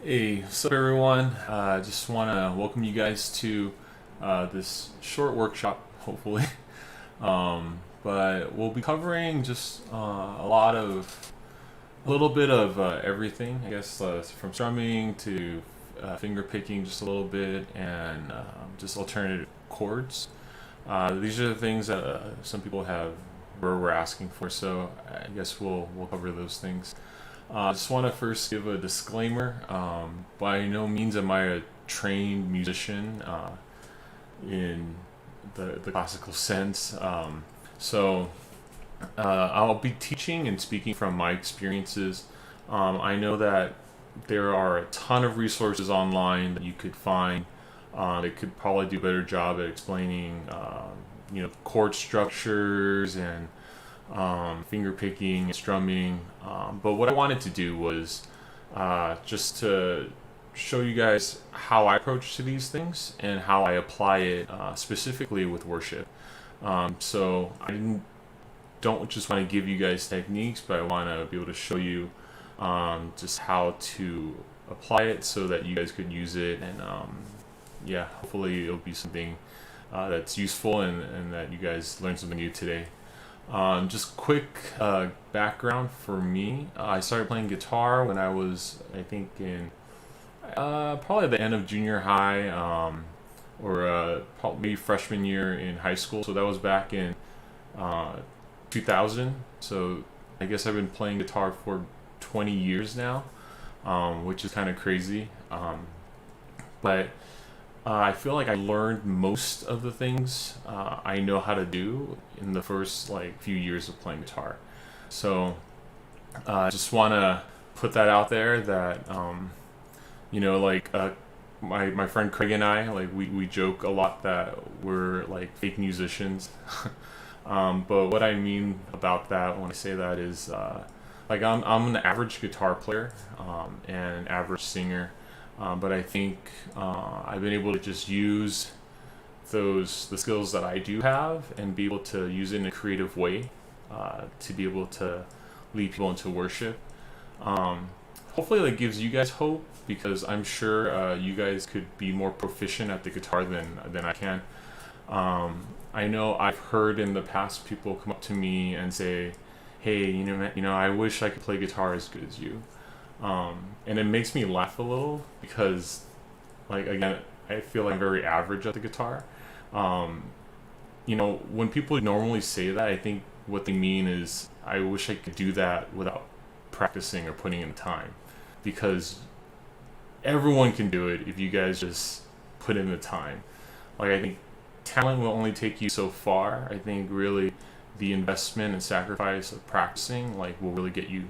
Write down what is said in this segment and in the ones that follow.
Hey, what's up, everyone? Just want to welcome you guys to this short workshop, hopefully. But we'll be covering just a little bit of everything, I guess, from strumming to finger picking just a little bit, and just alternative chords. These are the things that some people were asking for, so I guess we'll cover those things. I just want to first give a disclaimer. By no means am I a trained musician in the classical sense. I'll be teaching and speaking from my experiences. I know that there are a ton of resources online that you could find that could probably do a better job at explaining, chord structures and finger picking and strumming. But what I wanted to do was just to show you guys how I approach to these things and how I apply it specifically with worship. So I don't just want to give you guys techniques, but I want to be able to show you just how to apply it so that you guys could use it, and hopefully it'll be something that's useful, and that you guys learn something new today. Just quick background for me. I started playing guitar when I was, I think, in probably the end of junior high, or maybe freshman year in high school. So that was back in 2000. So I guess I've been playing guitar for 20 years now, which is kind of crazy. But I feel like I learned most of the things I know how to do in the first few years of playing guitar. So I just want to put that out there that my friend Craig and I, we joke a lot that we're like fake musicians. But what I mean about that when I say that is I'm an average guitar player and an average singer. But I think I've been able to just use the skills that I do have and be able to use it in a creative way to be able to lead people into worship. Hopefully that gives you guys hope, because I'm sure you guys could be more proficient at the guitar than I can. I know I've heard in the past people come up to me and say, "Hey, I wish I could play guitar as good as you." And it makes me laugh a little because, again, I feel like I'm very average at the guitar. When people normally say that, I think what they mean is, I wish I could do that without practicing or putting in time, because everyone can do it if you guys just put in the time. I think talent will only take you so far. I think really the investment and sacrifice of practicing will really get you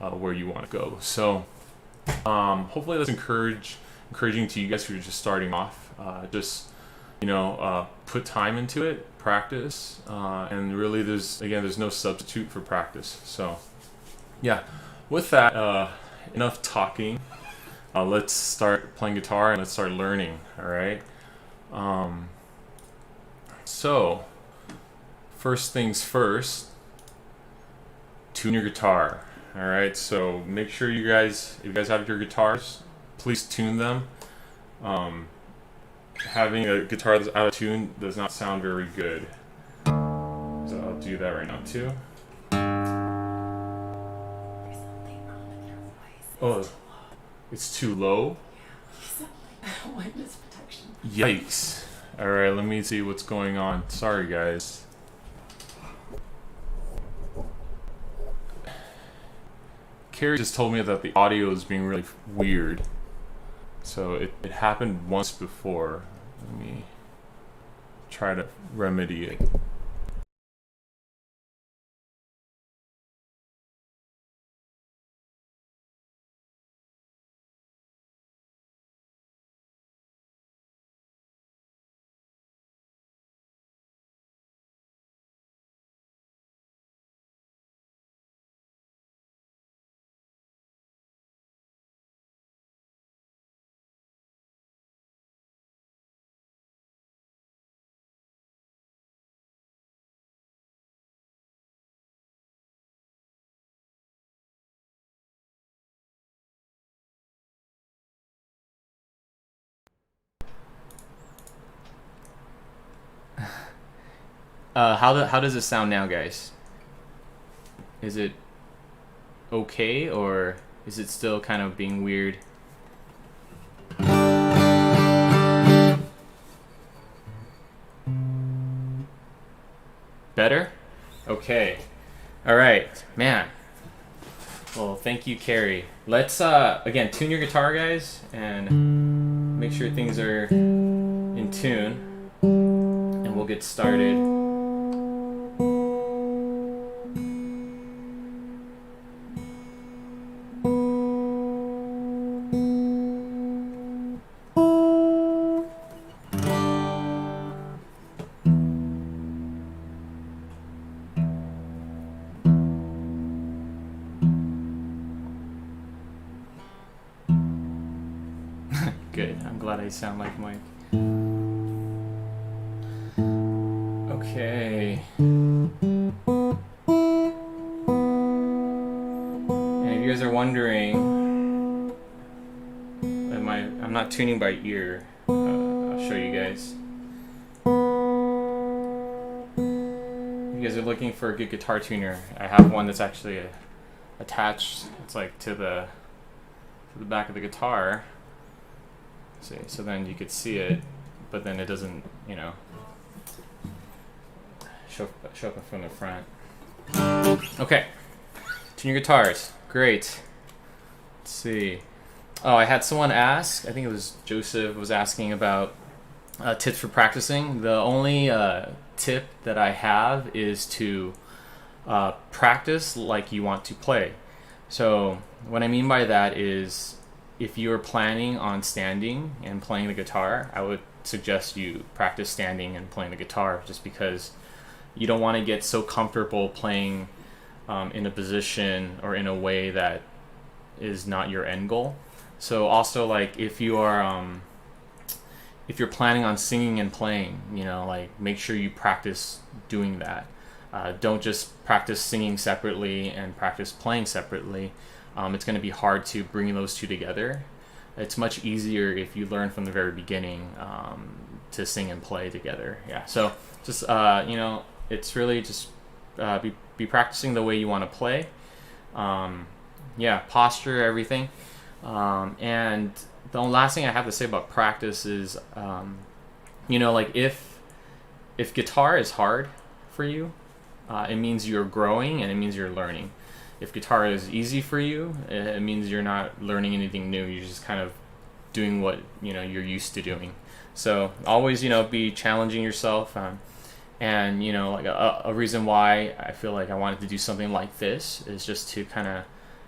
where you want to go. So hopefully that's encouraging to you guys who are just starting off. Just put time into it, practice, and really there's no substitute for practice. So yeah, with that, enough talking. Let's start playing guitar and let's start learning. All right. So first things first, tune your guitar. All right, so make sure if you guys have your guitars, please tune them. Having a guitar that's out of tune does not sound very good. So I'll do that right now too. Oh, it's too low? Yikes. All right, let me see what's going on. Sorry, guys. Carrie just told me that the audio is being really weird. So it happened once before. Let me try to remedy it. How does it sound now, guys? Is it okay, or is it still kind of being weird? Better? Okay. All right, man. Well, thank you, Carrie. Let's again tune your guitar, guys, and make sure things are in tune, and we'll get started. Good. I'm glad I sound like Mike. Okay. And if you guys are wondering, I'm not tuning by ear. I'll show you guys. If you guys are looking for a good guitar tuner, I have one that's actually attached. It's like to the back of the guitar. See, so then you could see it, but then it doesn't, show up from the front. Okay, tune your guitars. Great. Let's see. Oh, I had someone ask. I think it was Joseph was asking about tips for practicing. The only tip that I have is to practice like you want to play. So what I mean by that is, if you're planning on standing and playing the guitar, I would suggest you practice standing and playing the guitar, just because you don't want to get so comfortable playing in a position or in a way that is not your end goal. So also, like, if you're planning on singing and playing, like, make sure you practice doing that. Don't just practice singing separately and practice playing separately. It's going to be hard to bring those two together. It's much easier if you learn from the very beginning to sing and play together. Yeah. So just it's really just be practicing the way you want to play. Posture, everything. And the last thing I have to say about practice is, like, if guitar is hard for you, it means you're growing and it means you're learning. If guitar is easy for you, it means you're not learning anything new. You're just kind of doing what you're used to doing. So always be challenging yourself. And like a reason why I feel like I wanted to do something like this is just to kind of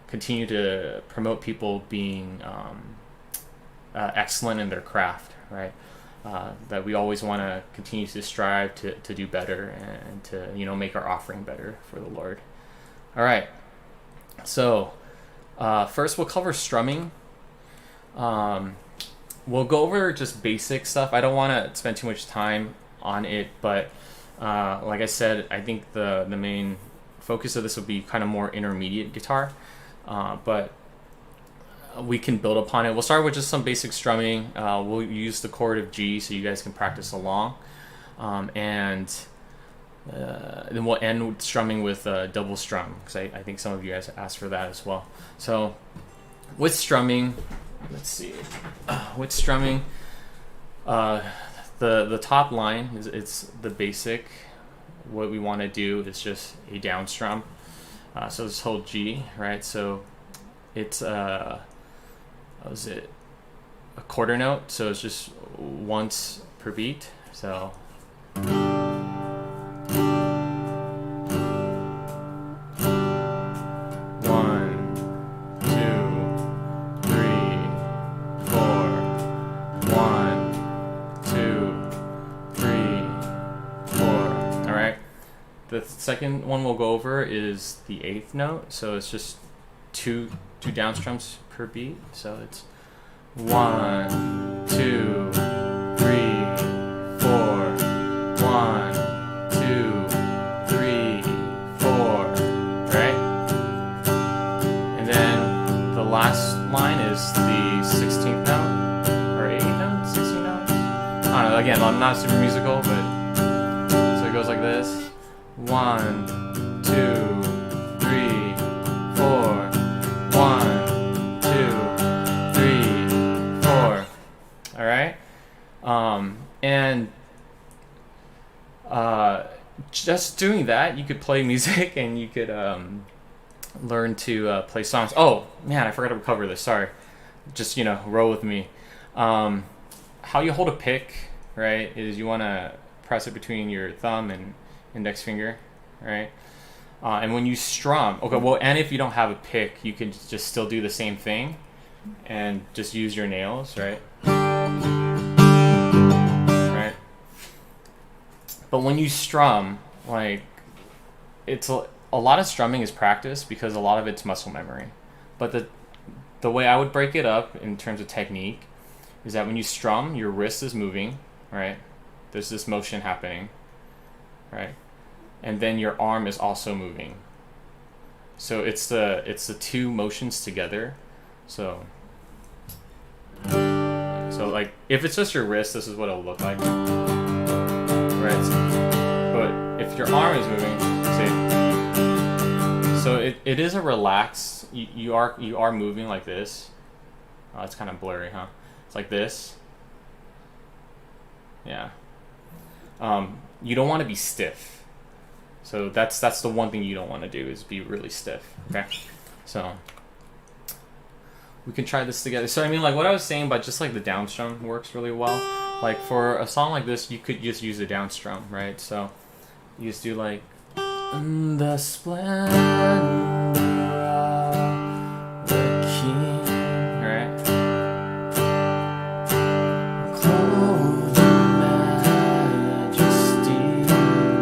continue to promote people being excellent in their craft, right? That we always want to continue to strive to do better and to make our offering better for the Lord. All right. So first we'll cover strumming. We'll go over just basic stuff. I don't want to spend too much time on it, but like I said, I think the main focus of this will be kind of more intermediate guitar, but we can build upon it. We'll start with just some basic strumming. We'll use the chord of G so you guys can practice along, and then we'll end with strumming with double strum, because I think some of you guys asked for that as well. So with strumming, let's see. With strumming, the top line is it's the basic. What we want to do is just a down strum. So let's hold G, right? So it's what was it? A quarter note. So it's just once per beat. So. The second one we'll go over is the eighth note, so it's just two down strums per beat. So it's 1, 2, 3, 4, 1, 2, 3, 4, right? And then the last line is the 16th note, or 8th note, 16th note. I don't know. Again, I'm not super musical, but so it goes like this. 1, 2, 3, 4. 1, 2, 3, 4. All right. And just doing that, you could play music and you could learn to play songs. Oh man, I forgot to cover this. Sorry. Just roll with me. How you hold a pick, right, is you want to press it between your thumb and index finger, right? And when you strum, okay, well, and if you don't have a pick, you can just still do the same thing and just use your nails, right? Right? But when you strum, like, it's a lot of strumming is practice because a lot of it's muscle memory. But the way I would break it up in terms of technique is that when you strum, your wrist is moving, right? There's this motion happening, right? And then your arm is also moving. So it's the two motions together. So like if it's just your wrist, this is what it'll look like, right? But if your arm is moving, see, so it is a relaxed. You are moving like this. Oh, it's kind of blurry, huh? It's like this. Yeah. You don't want to be stiff. So that's the one thing you don't want to do is be really stiff. Okay. So we can try this together. So I mean, like what I was saying, but just like the down strum works really well. Like for a song like this, you could just use the down strum, right? So you just do like the splendor of the King, right? Clothed in majesty,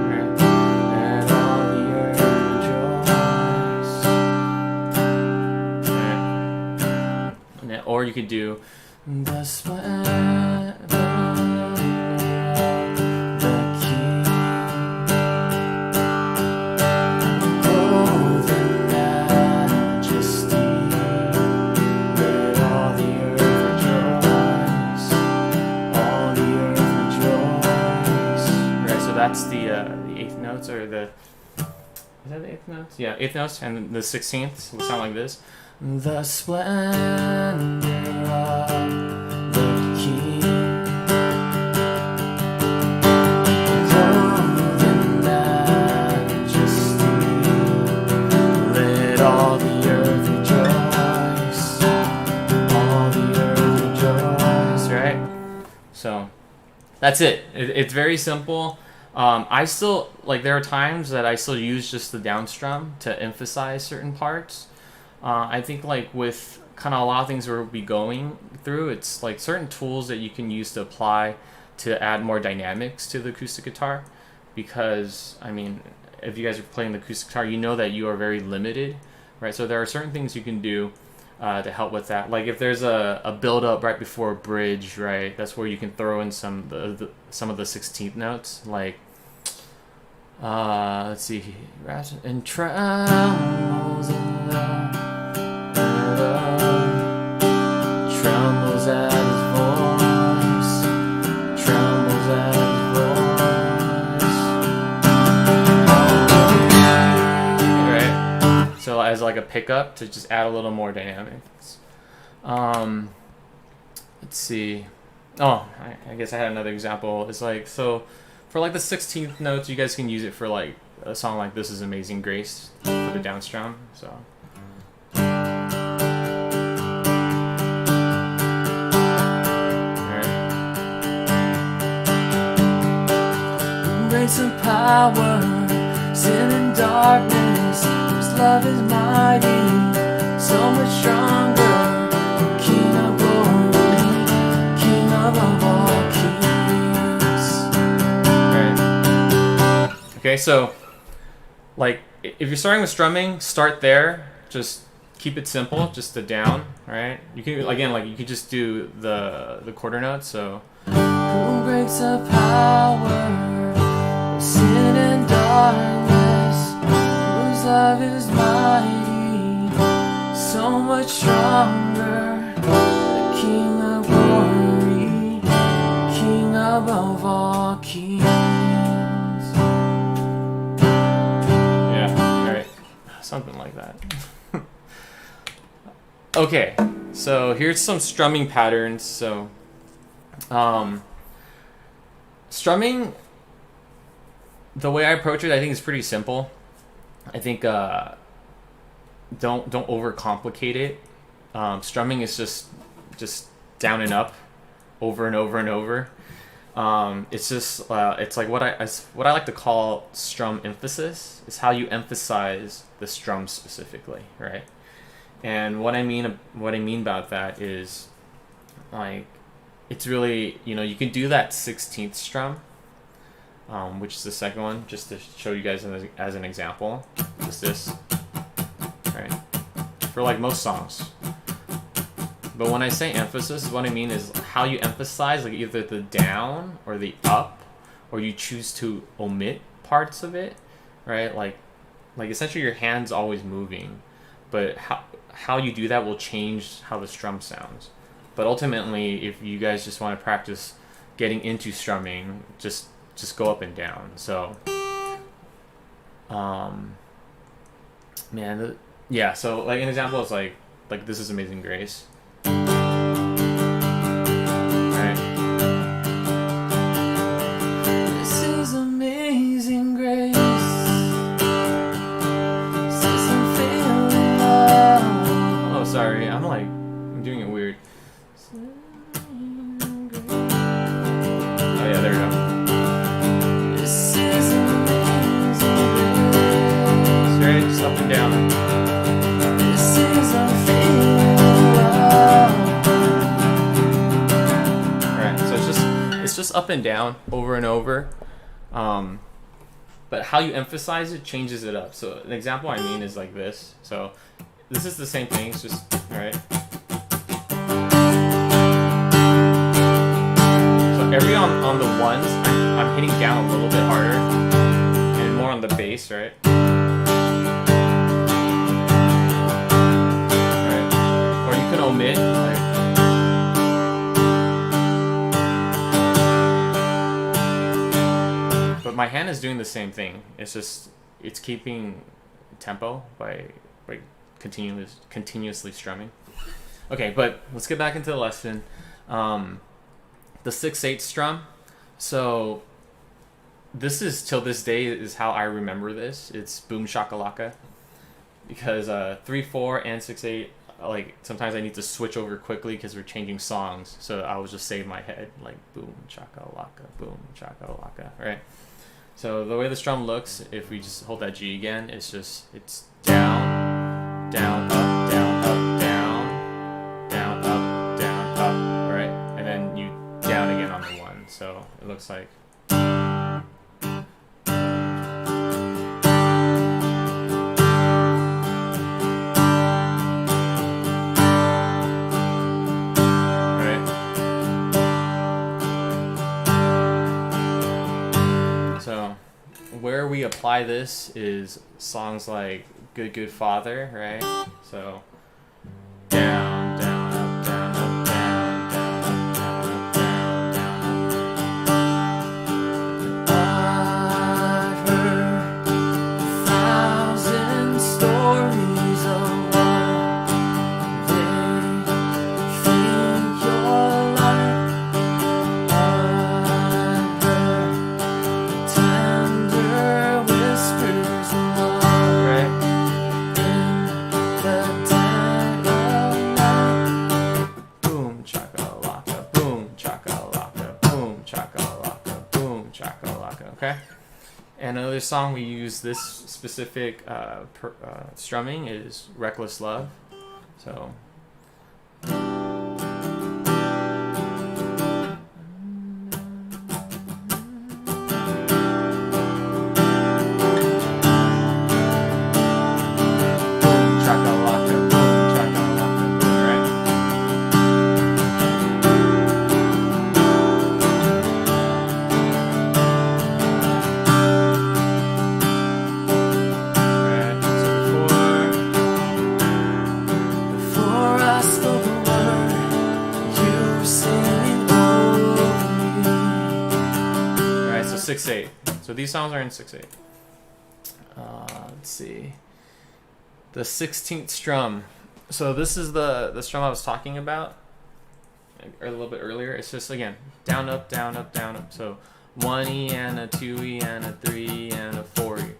right? And all the earth rejoice, right? Or you could do the splendor of the King. Clothed in majesty, let all the earth rejoice, all the earth rejoice. Right, so that's the eighth notes, or the, is that the eighth notes? Yeah, eighth notes, and the 16th will sound like this. The splendor of the King, clothed in majesty, let all the earth rejoice, all the earth rejoice, right? So that's it. It's very simple. I still, like, there are times that I still use just the down strum to emphasize certain parts. I think like with kind of a lot of things we'll be going through, it's like certain tools that you can use to apply to add more dynamics to the acoustic guitar. Because, I mean, if you guys are playing the acoustic guitar, you know that you are very limited, right? So there are certain things you can do to help with that. Like if there's a build-up right before a bridge, right? That's where you can throw in some of the 16th notes, like let's see, and trembles in the trembles at his voice, trembles at his voice. Right? So as like a pickup to just add a little more dynamics. Let's see. Oh, I guess I had another example. It's like, so for like the 16th notes, you guys can use it for like a song like This Is Amazing Grace for the down strum. So. Grace and power, sin and darkness, His love is mighty, so much stronger. King of glory, King of all kings. Right. Okay, so like if you're starting with strumming, start there. Just keep it simple, just the down. Right. You can again, like you could just do the quarter notes. So. Who breaks the power? Sin and darkness, whose love is mighty, so much stronger. The King of glory, King above all kings. something like that. Okay, so here's some strumming patterns. So, strumming, the way I approach it, I think is pretty simple. I think don't overcomplicate it. Strumming is just down and up, over and over and over. It's just it's like what I like to call strum emphasis. Is how you emphasize the strum specifically, right? And what I mean about that is, like, it's really, you can do that 16th strum, which is the second one, just to show you guys as an example. Just this, right? For like most songs. But when I say emphasis, what I mean is how you emphasize, like either the down or the up, or you choose to omit parts of it, right? Like essentially your hand's always moving, but how you do that will change how the strum sounds. But ultimately, if you guys just want to practice getting into strumming, just go up and down. So, yeah. So like an example is like This Is Amazing Grace. Right. This is amazing grace. Sorry, I'm doing it weird. Oh yeah, there we go. This is amazing. Right, just up and down. This is a Alright, so it's just up and down, over and over. But how you emphasize it changes it up. So an example I mean is like this. So this is the same thing, it's just, alright. So every on the ones, I'm hitting down a little bit harder, and more on the bass, right? Alright. Or you can omit, but my hand is doing the same thing. It's keeping tempo by continuously strumming. Okay, but let's get back into the lesson. The 6/8 strum. So this is, till this day, is how I remember this. It's boom shakalaka, because 3/4 and 6/8, like sometimes I need to switch over quickly because we're changing songs. So I will just say in my head like boom shakalaka, right? So the way the strum looks, if we just hold that G again, it's down, down, up, down, up, down, down, up, down, up, right? And then you down again on the one. So it looks like. Right? So where we apply this is songs like Good Good Father, right? So down, down, up, down, up, down, down, up, down, up, down, down, up. I've heard 1,000 stories of what they think you're like. I've heard tender whispers of love, right? Boom chakalaka, boom chakalaka, boom chakalaka, boom chakalaka. Okay. And another song we use this specific strumming is "Reckless Love." So. So 6/8. So these songs are in 6/8. Let's see. The 16th strum. So this is the strum I was talking about a little bit earlier. It's just, again, down, up, down, up, down, up. So 1E and a 2E and a 3E and a 4E.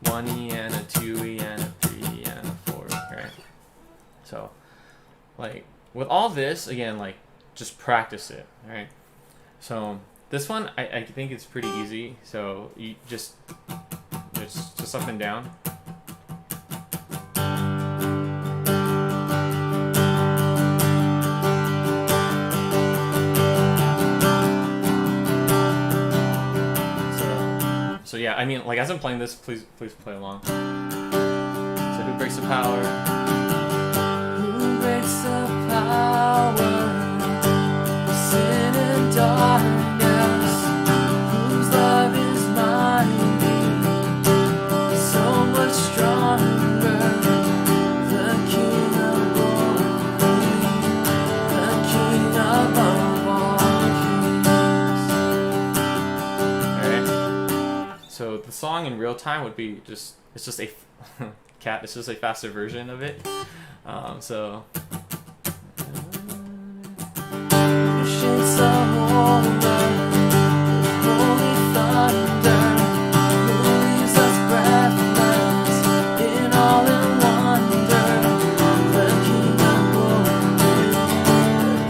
1E and a 2E and a 3E and a 4E, right? So, like, with all this, again, like, just practice it, right? So this one, I think it's pretty easy. So you just up and down. So yeah, I mean, like, as I'm playing this, please play along. So who breaks the power? Who breaks the power? Sin and darkness. Whose love is mighty, so much stronger. The King of glory, the King above all kings. Alright. So the song in real time would be it's just a cat. It's just a faster version of it. So. Shakes the whole world with holy thunder, who leaves us breathless in awe and wonder. The King of glory, the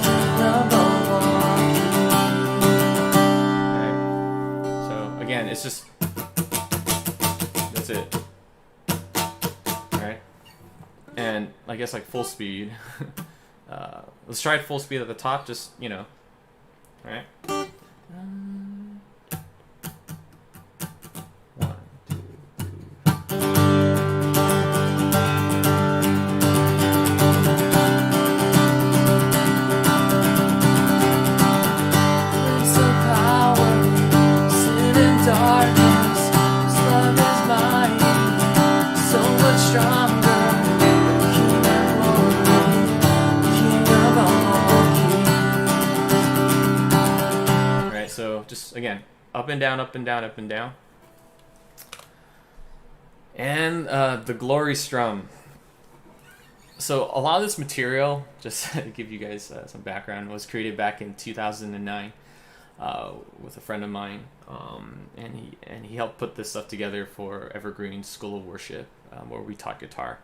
King above all kings. Okay. So again, it's just that's it. Alright. And I guess, like, full speed. Let's try it full speed at the top, just, you know. Alright. 1, 2, 3. Prince of power, sin and darkness, His love is mighty, so much stronger. So just, again, up and down, up and down, up and down. And the glory strum. So a lot of this material, just to give you guys some background, was created back in 2009 with a friend of mine, and he helped put this stuff together for Evergreen School of Worship, where we taught guitar.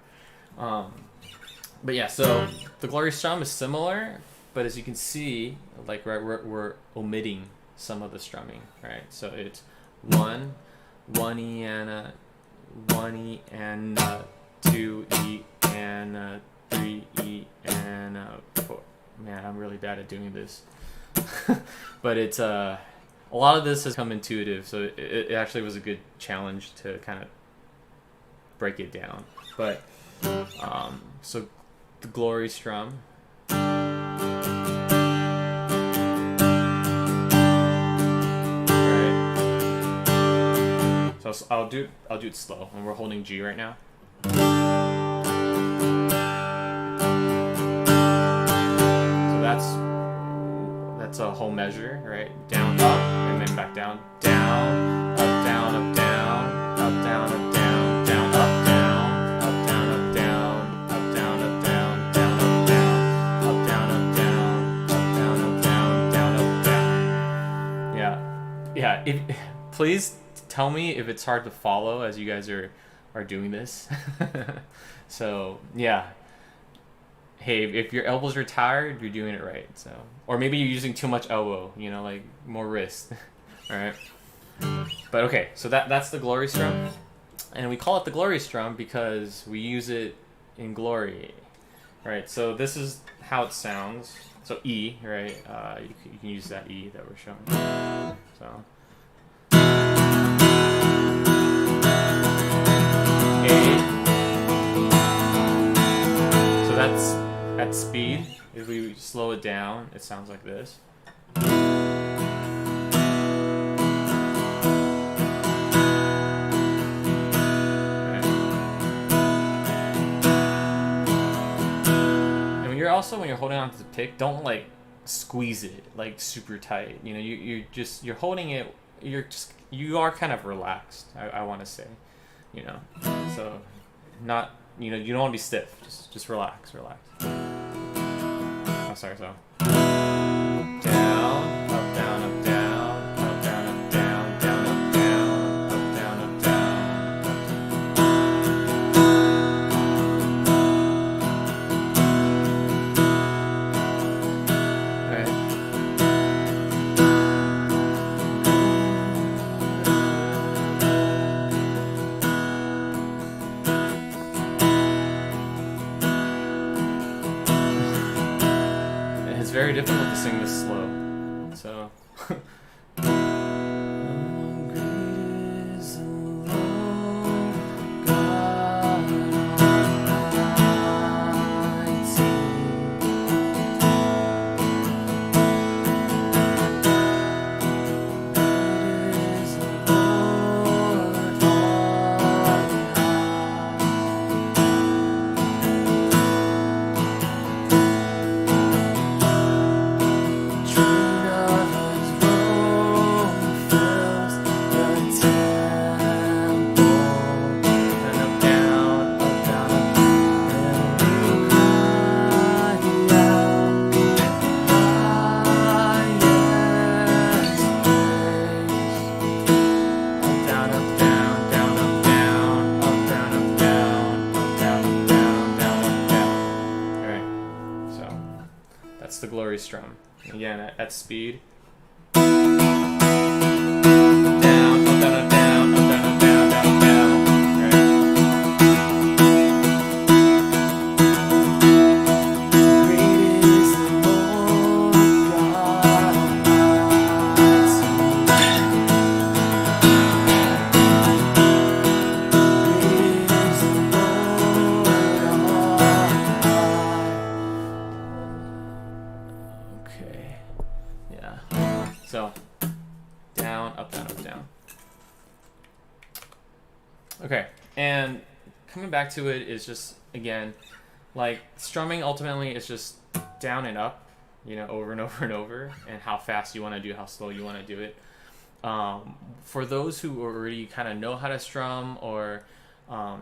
But yeah, so the glory strum is similar, but as you can see, like, right, we're omitting some of the strumming, right? So it's 1, 1E and a 1E and a 2E and a 3E and a 4. Man, I'm really bad at doing this. But it's a lot of this has come intuitive, so it actually was a good challenge to kind of break it down. But so the glory strum. So I'll do it slow, and we're holding G right now. So that's a whole measure, right? Down, up, and then back down, down, up, down, up, down, up, down, up, down, down, up, down, up, down, up, down, up, down, up, down, down, up, down, up, down, up, down, up, down, up, down, down, up, down. Yeah. Please tell me if it's hard to follow as you guys are doing this. So yeah, hey, if your elbows are tired, you're doing it right. So, or maybe you're using too much elbow, you know, like more wrist. All right. But okay, so that's the glory strum, and we call it the glory strum because we use it in glory. Right. So this is how it sounds. So E, right? You can use that E that we're showing. So. So that's at speed. If we slow it down, it sounds like this. And when you're holding on to the pick, don't like squeeze it like super tight. You know, you're holding it. You are kind of relaxed. I want to say, you know, so not you don't want to be stiff. Just relax. Oh, sorry. So down, up, down, up, down, up, down, up, down, down, up, down, up, down, up, down. All right. It's very difficult to sing this slow, so. That's the glory strum. Again, at speed. Down, up, down, up, down, up, down, up, down, down, up, down. Right. Great is the Lord God Almighty. Great is the Lord God. Okay. Yeah. So, down, up, down, up, down. Okay, and coming back to it is just, again, like, strumming ultimately is just down and up, over and over and over, and how fast you want to do, how slow you want to do it. For those who already kind of know how to strum or are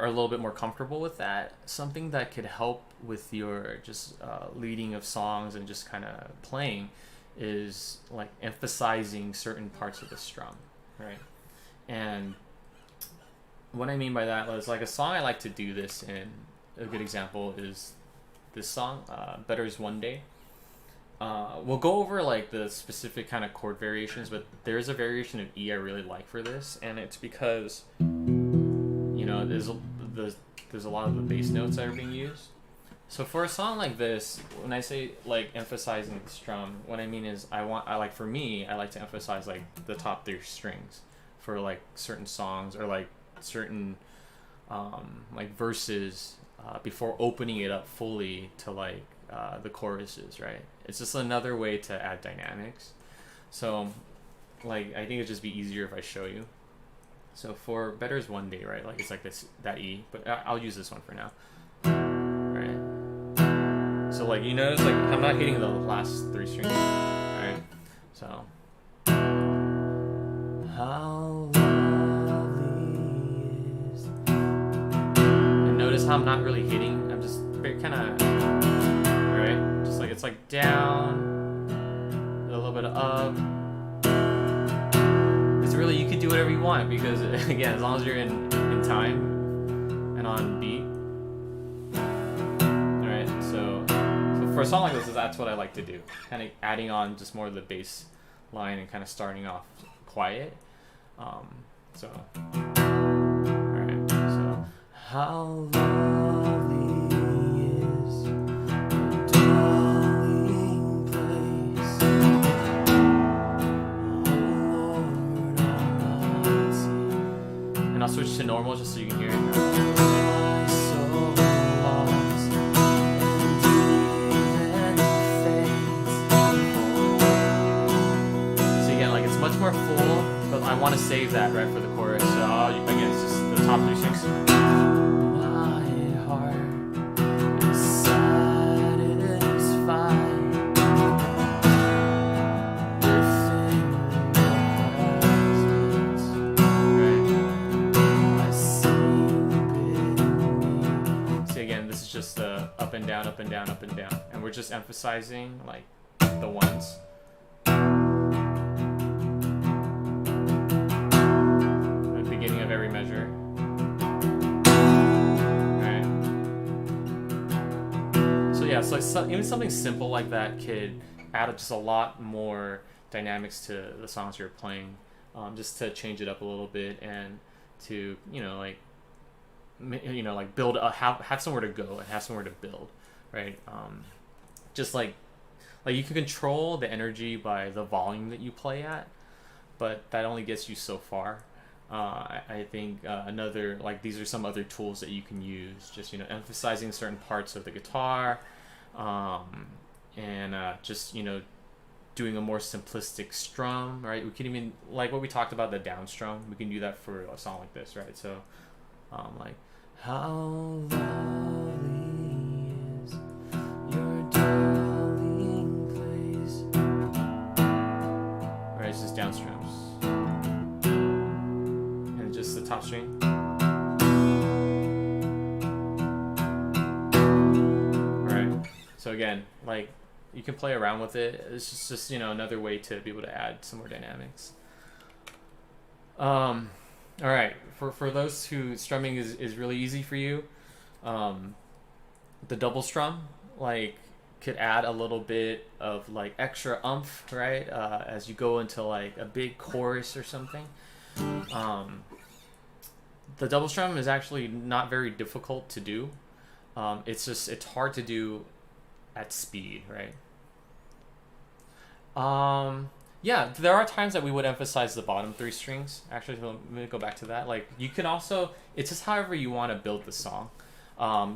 a little bit more comfortable with that, something that could help with your just leading of songs and just kind of playing is like emphasizing certain parts of the strum, right? And what I mean by that is, like, a song I like to do this in, a good example is this song, Better Is One Day. We'll go over like the specific kind of chord variations, but there's a variation of E I really like for this, and it's because there's a lot of the bass notes that are being used. So for a song like this, when I say like emphasizing the strum, what I mean is I like to emphasize like the top 3 strings for like certain songs or like certain like verses before opening it up fully to like the choruses, right? It's just another way to add dynamics. So like I think it'd just be easier if I show you. So for Better Is One Day, right? Like it's like that E, but I'll use this one for now. Right? So like you notice like I'm not hitting the last 3 strings. Alright? So how lovely is, and notice how I'm not really hitting, I'm just very kinda, right? Just like it's like down, a little bit of up. Really, you could do whatever you want because again, as long as you're in time and on beat. Alright, so for a song like this, that's what I like to do. Kind of adding on just more of the bass line and kind of starting off quiet. Alright, so how lovely is your dwelling place. I'll switch to normal just so you can hear it. So again, like it's much more full, but I want to save that right for the chorus. So again, it's just the top 3 strings. My heart is satisfied. just the up and down, up and down, up and down, and we're just emphasizing like the ones. The beginning of every measure. Right. So yeah, so even something simple like that could add just a lot more dynamics to the songs you're playing, just to change it up a little bit and to like build have somewhere to go and have somewhere to build, right? Just like you can control the energy by the volume that you play at, but that only gets you so far. I think another, these are some other tools that you can use, just emphasizing certain parts of the guitar, and just doing a more simplistic strum, right? We can even, like what we talked about, the down strum, we can do that for a song like this, right? So like, how lovely is your dwelling place, right? It's just down strums and just the top string. All right, so again, you can play around with it. It's just another way to be able to add some more dynamics. All right, for those who strumming is really easy for you, the double strum could add a little bit of extra oomph, right? As you go into a big chorus or something. The double strum is actually not very difficult to do. It's hard to do at speed, right? Yeah, there are times that we would emphasize the bottom three strings. Actually, let me go back to that. You can also, it's just however you want to build the song.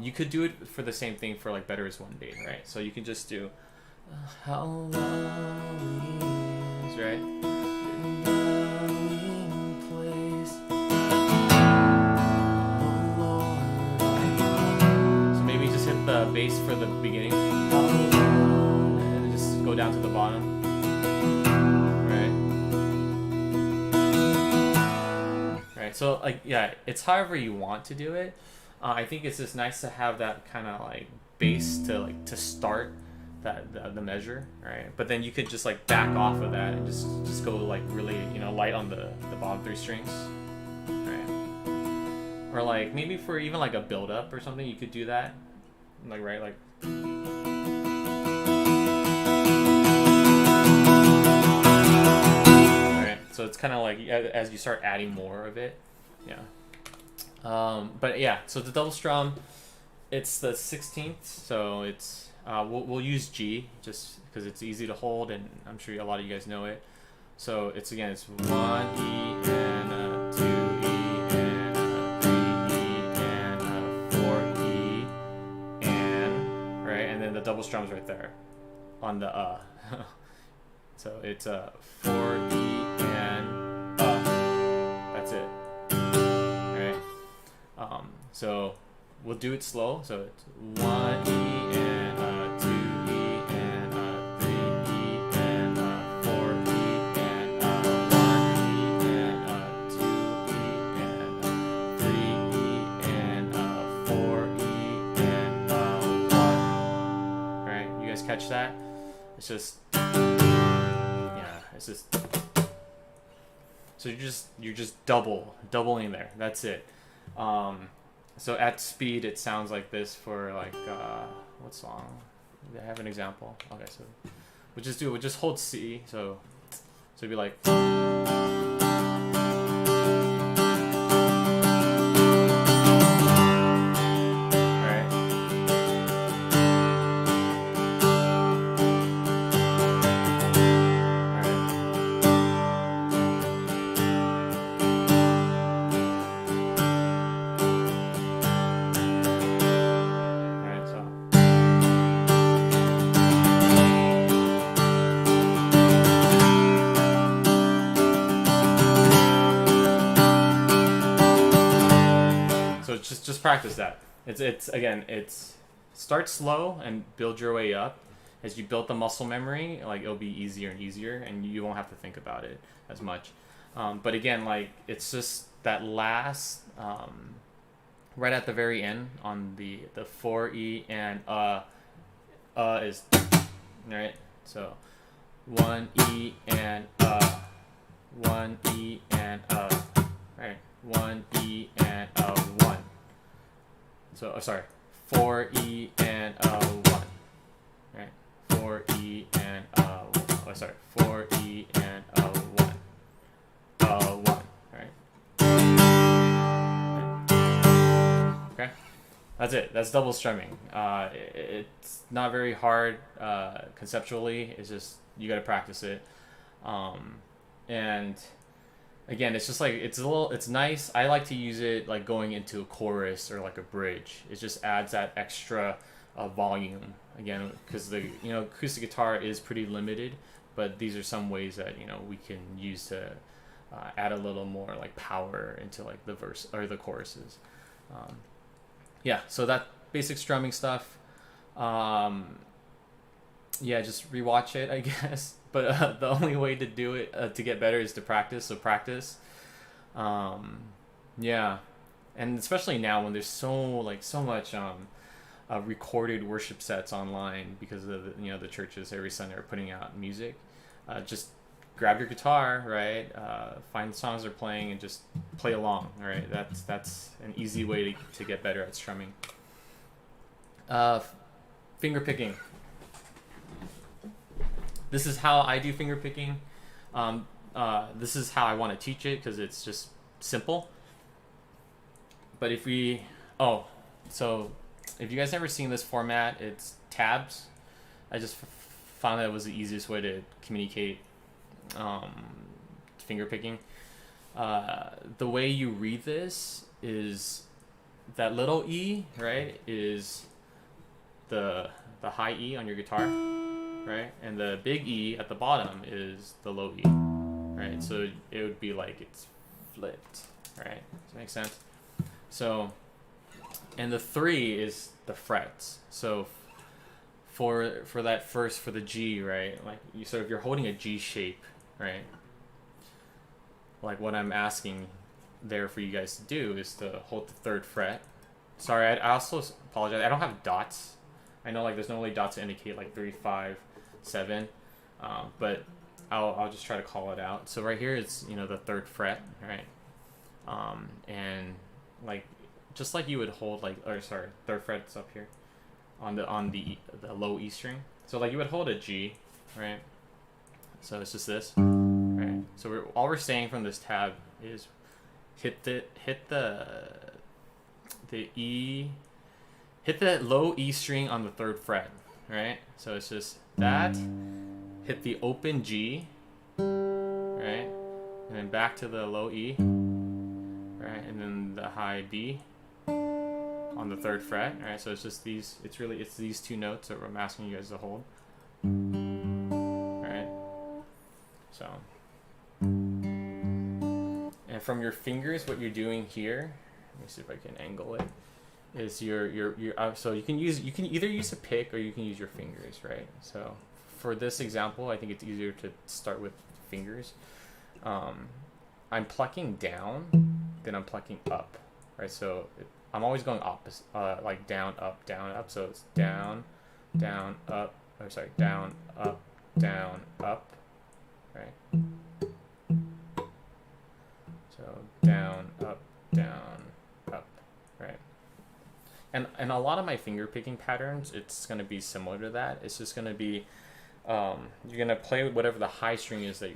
You could do it for the same thing for Better Is One Day, right? So you can just do how lovely is, right? In dwelling place, oh Lord. So maybe just hit the bass for the beginning, and just go down to the bottom. So yeah, it's however you want to do it. I think it's just nice to have that kind of bass to start the measure, right? But then you could just back off of that and just go really light on the bottom three strings, right? Or maybe for even a build up or something, you could do that, right. So it's kind of as you start adding more of it, yeah. But yeah, so the double strum, it's the 16th, so it's we'll use G just because it's easy to hold, and I'm sure a lot of you guys know it. So it's 1 E and a 2 E and a 3 E and a 4 E and, right, and then the double strum's right there on the so it's a 4 E and that's it. Alright. So we'll do it slow. So it's 1 E and a 2 E and a 3 E and a 4 E and a 1 E and a 2 E and a 3 E and a 4 E and a 1. Alright, you guys catch that? It's just so you're just doubling there. That's it. So at speed it sounds like this for what song? I have an example. Okay, so we'll just hold C. So it'd be like. Just practice that. It's start slow and build your way up. As you build the muscle memory, it'll be easier and easier, and you won't have to think about it as much. But again, it's just that last right at the very end on the 4E and is right. So 1E and 1E and right. 1E and 1. So sorry, 4E and 1. Right. 4E and 4E and 1. 1. Right. Okay. That's it. That's double strumming. It's not very hard conceptually. It's just you got to practice it. And again, it's just like it's nice. I like to use it like going into a chorus or like a bridge. It just adds that extra volume again, because the acoustic guitar is pretty limited, but these are some ways that we can use to add a little more like power into like the verse or the choruses. Yeah, so that basic strumming stuff. Yeah, just rewatch it, I guess. But the only way to do it to get better is to practice. So practice. Yeah, and especially now when there's so much recorded worship sets online because of the churches every Sunday are putting out music. Just grab your guitar, right? Find the songs they're playing and just play along. All right, that's an easy way to get better at strumming. Finger picking. This is how I do finger picking. This is how I want to teach it because it's just simple. But if you guys never seen this format, it's tabs. I just found that it was the easiest way to communicate finger picking. The way you read this is that little E, right, is the high E on your guitar, right, and the big E at the bottom is the low E, right. So it would be like it's flipped, right. Does that make sense? So, and the 3 is the frets. So for that first, for the G, right, like so if you're holding a G shape, right, like what I'm asking there for you guys to do is to hold the 3rd fret. Sorry, I also apologize. I don't have dots. I know like there's normally dots to indicate like 3, 5, 7, but I'll just try to call it out. So right here it's the 3rd fret, right, and like just like you would hold like 3rd fret's up here on the low E string. So like you would hold a G, right? So it's just this, right? So all we're saying from this tab is hit the E, hit the low E string on the 3rd fret, right? So it's just that, hit the open G, right? And then back to the low E, right? And then the high D on the 3rd fret, right? So it's just these, it's these 2 notes that I'm asking you guys to hold, right? So, and from your fingers, what you're doing here, let me see if I can angle it, is your so you can either use a pick or you can use your fingers, right? So for this example, I think it's easier to start with fingers. I'm plucking down, then I'm plucking up, right? So I'm always going opposite, like down, up, so it's down, down, up, down, up, right? So down, up, right? And a lot of my finger picking patterns, it's going to be similar to that. It's just going to be, you're going to play with whatever the high string is that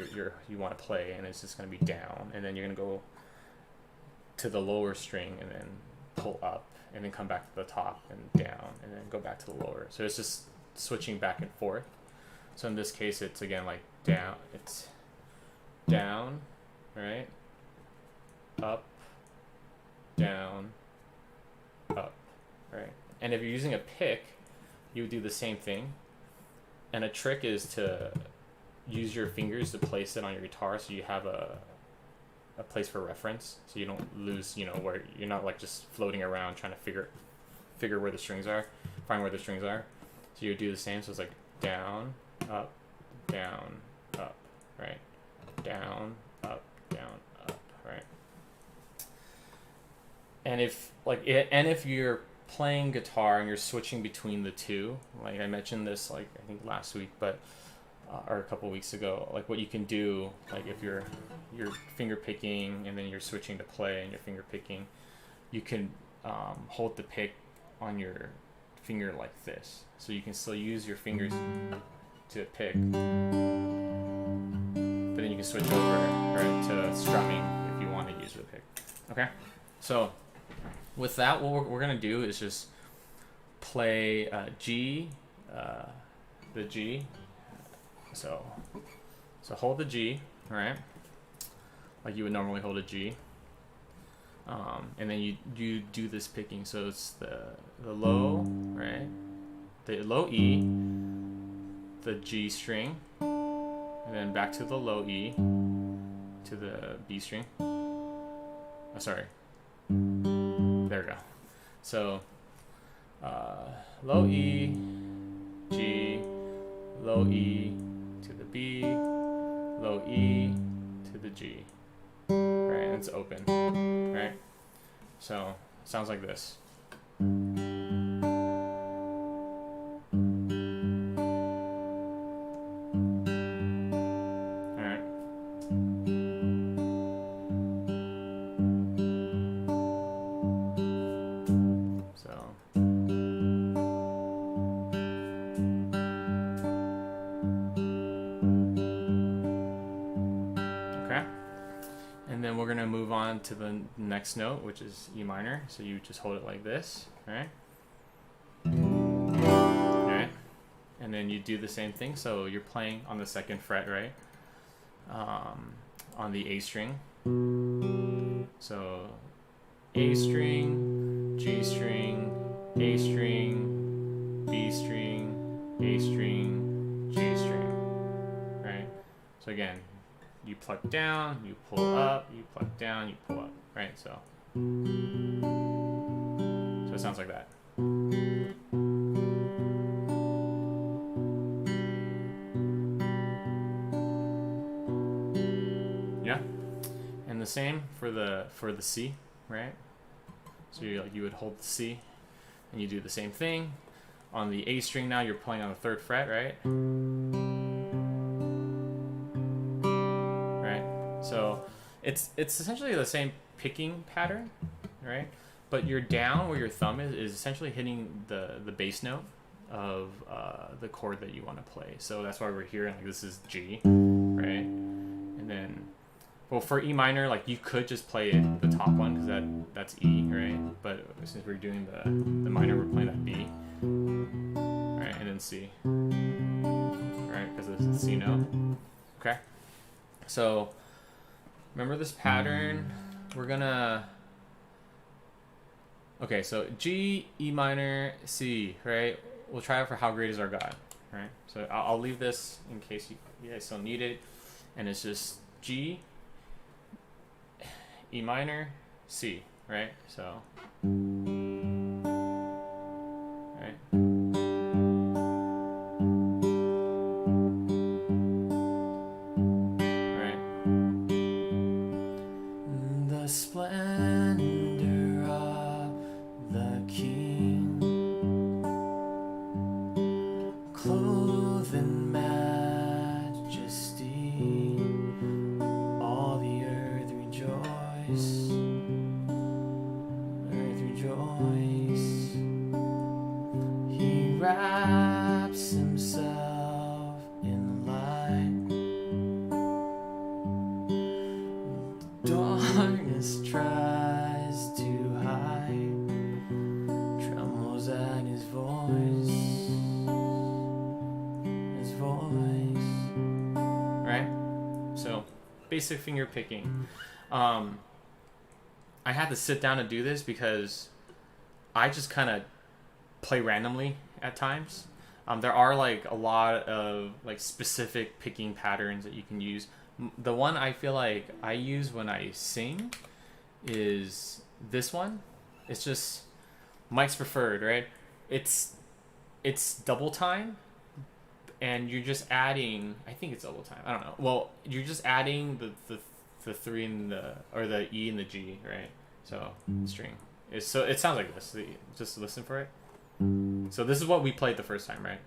you want to play, and it's just going to be down, and then you're going to go to the lower string and then pull up, and then come back to the top and down, and then go back to the lower. So it's just switching back and forth. So in this case, it's again like down, it's down, right? Up, down, up, right? And if you're using a pick, you would do the same thing. And a trick is to use your fingers to place it on your guitar so you have a place for reference, so you don't lose, where you're not like just floating around trying to figure where the strings are, find where the strings are. So you do the same. So it's like down, up, right? Down, up, right? if you're playing guitar and you're switching between the two, like I mentioned this like I think last week, but or a couple weeks ago, like what you can do, like if you're finger picking and then you're switching to play and you're finger picking, you can hold the pick on your finger like this, so you can still use your fingers to pick, but then you can switch over right to strumming if you want to use the pick. Okay, so with that, what we're gonna do is just play G, the G. So hold the G, right? Like you would normally hold a G. And then you do this picking. So it's the low, right? The low E, the G string, and then back to the low E, to the B string. Oh, sorry. There we go. So low E, G, low E to the B, low E to the G. Right, and it's open. Right? So it sounds like this. Alright. So okay. And then we're going to move on to the next note, which is E minor. So you just hold it like this, right? Alright. And then you do the same thing. So you're playing on the 2nd fret, right? On the A string. So A string, G string, A string, B string, A string, G string, right? So again, you pluck down, you pull up, you pluck down, you pull up, right? So it sounds like that. Yeah, and the same for the C, right? So you would hold the C, and you do the same thing on the A string. Now you're playing on the 3rd fret, right? So it's essentially the same picking pattern, right? But your down where your thumb is essentially hitting the bass note of the chord that you want to play. So that's why we're here. Like this is G, right? And then, well, for E minor, like you could just play the top one because that's E, right? But since we're doing the minor, we're playing that B, right? And then C, right? Because it's the C note. Okay. So remember this pattern. We're gonna. Okay, so G, E minor, C, right? We'll try it for How Great Is Our God, right? So I'll leave this in case you guys still need it. And it's just G, E minor, C, right? So, right? Right? The splendor of the King, clothed in majesty, all the earth rejoice, he wraps himself in light, darkness tries to hide, trembles at his voice, right? So basic finger picking. I had to sit down and do this because I just kind of play randomly at times. There are like a lot of like specific picking patterns that you can use. The one I feel like I use when I sing is this one. It's just Mike's preferred, right? It's double time, and you're just adding. I think it's double time. I don't know. Well, you're just adding the 3 and the E and the G, right? So string So it sounds like this. Just listen for it. So this is what we played the first time, right?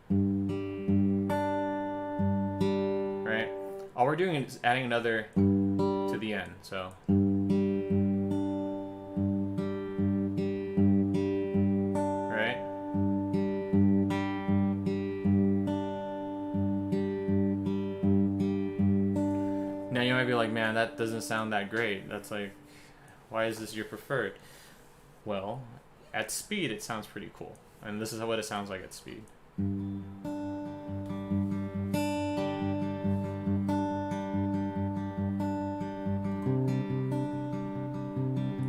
Right? All we're doing is adding another to the end. So right? Now you might be like, man, that doesn't sound that great. That's like, why is this your preferred? Well, at speed it sounds pretty cool. And this is what it sounds like at speed.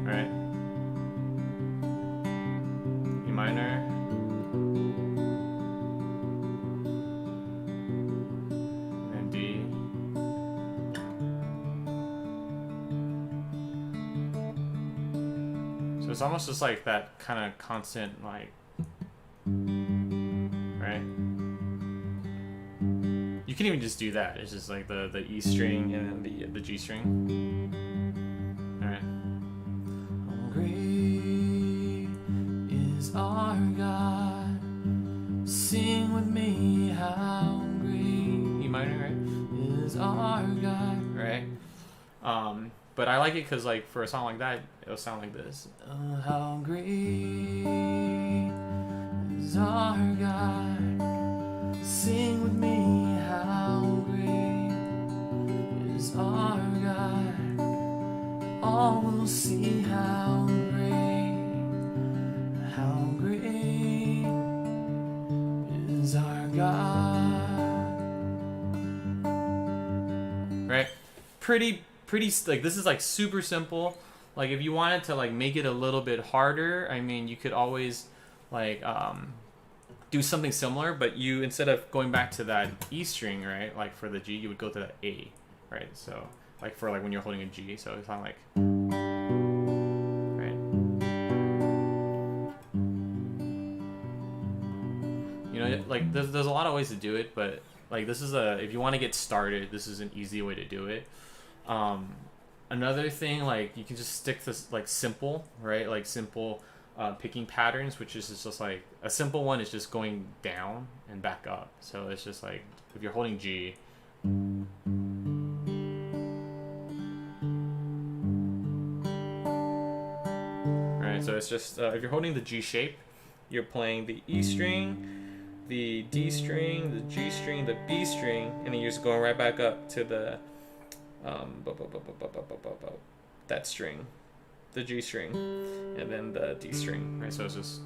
Right? E minor. And D. So it's almost just like that kind of constant, like, right? You can even just do that. It's just like the E string and then the G string. All right. Great is our God. Sing with me, how great. E minor, right? Is our God, right? But I like it because, like, for a song like that, it'll sound like this. Oh, how great is our God. Sing with me, how great is our God. All will see how great is our God. Right? Pretty, like, this is like super simple. Like, if you wanted to like make it a little bit harder, I mean, you could always like do something similar, but you, instead of going back to that E string, right, like for the G, you would go to the A, right? So like for like when you're holding a G, so it's not like, right? You know, like there's a lot of ways to do it, but like this is if you want to get started, this is an easy way to do it. Another thing, like, you can just stick to like simple, right? Like simple picking patterns, which is just like a simple one is just going down and back up. So it's just like if you're holding G, right? So it's just if you're holding the G shape, you're playing the E string, the D string, the G string, the B string, and then you're just going right back up to the that string, the G string, and then the D string, right? So it's just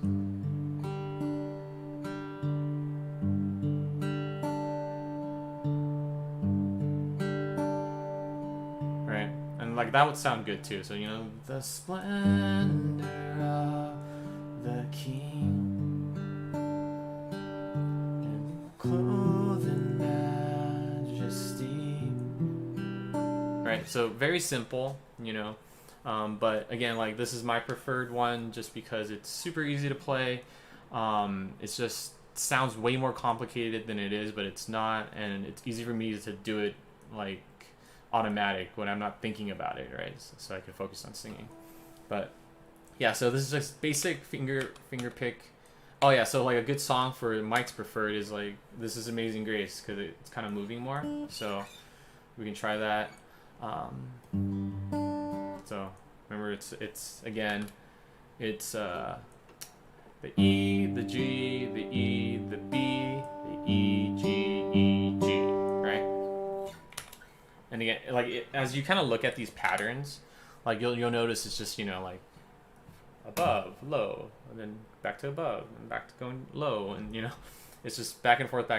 right, and like that would sound good too. So, you know, the splendor of the King, and clothed in majesty. Right, so very simple, you know, but again, like, this is my preferred one just because it's super easy to play. It's just sounds way more complicated than it is, but it's not, and it's easy for me to do it like automatic when I'm not thinking about it, right? So I can focus on singing. But yeah, so this is just basic finger pick. Oh yeah, so like a good song for Mike's preferred is like This Is Amazing Grace, because it's kind of moving more, so we can try that. So remember, it's again, it's the E, the G, the E, the B, the E, G, E, G, right? And again, like as you kind of look at these patterns, like you'll notice it's just, you know, like above, low, and then back to above, and back to going low, and, you know, it's just back and forth,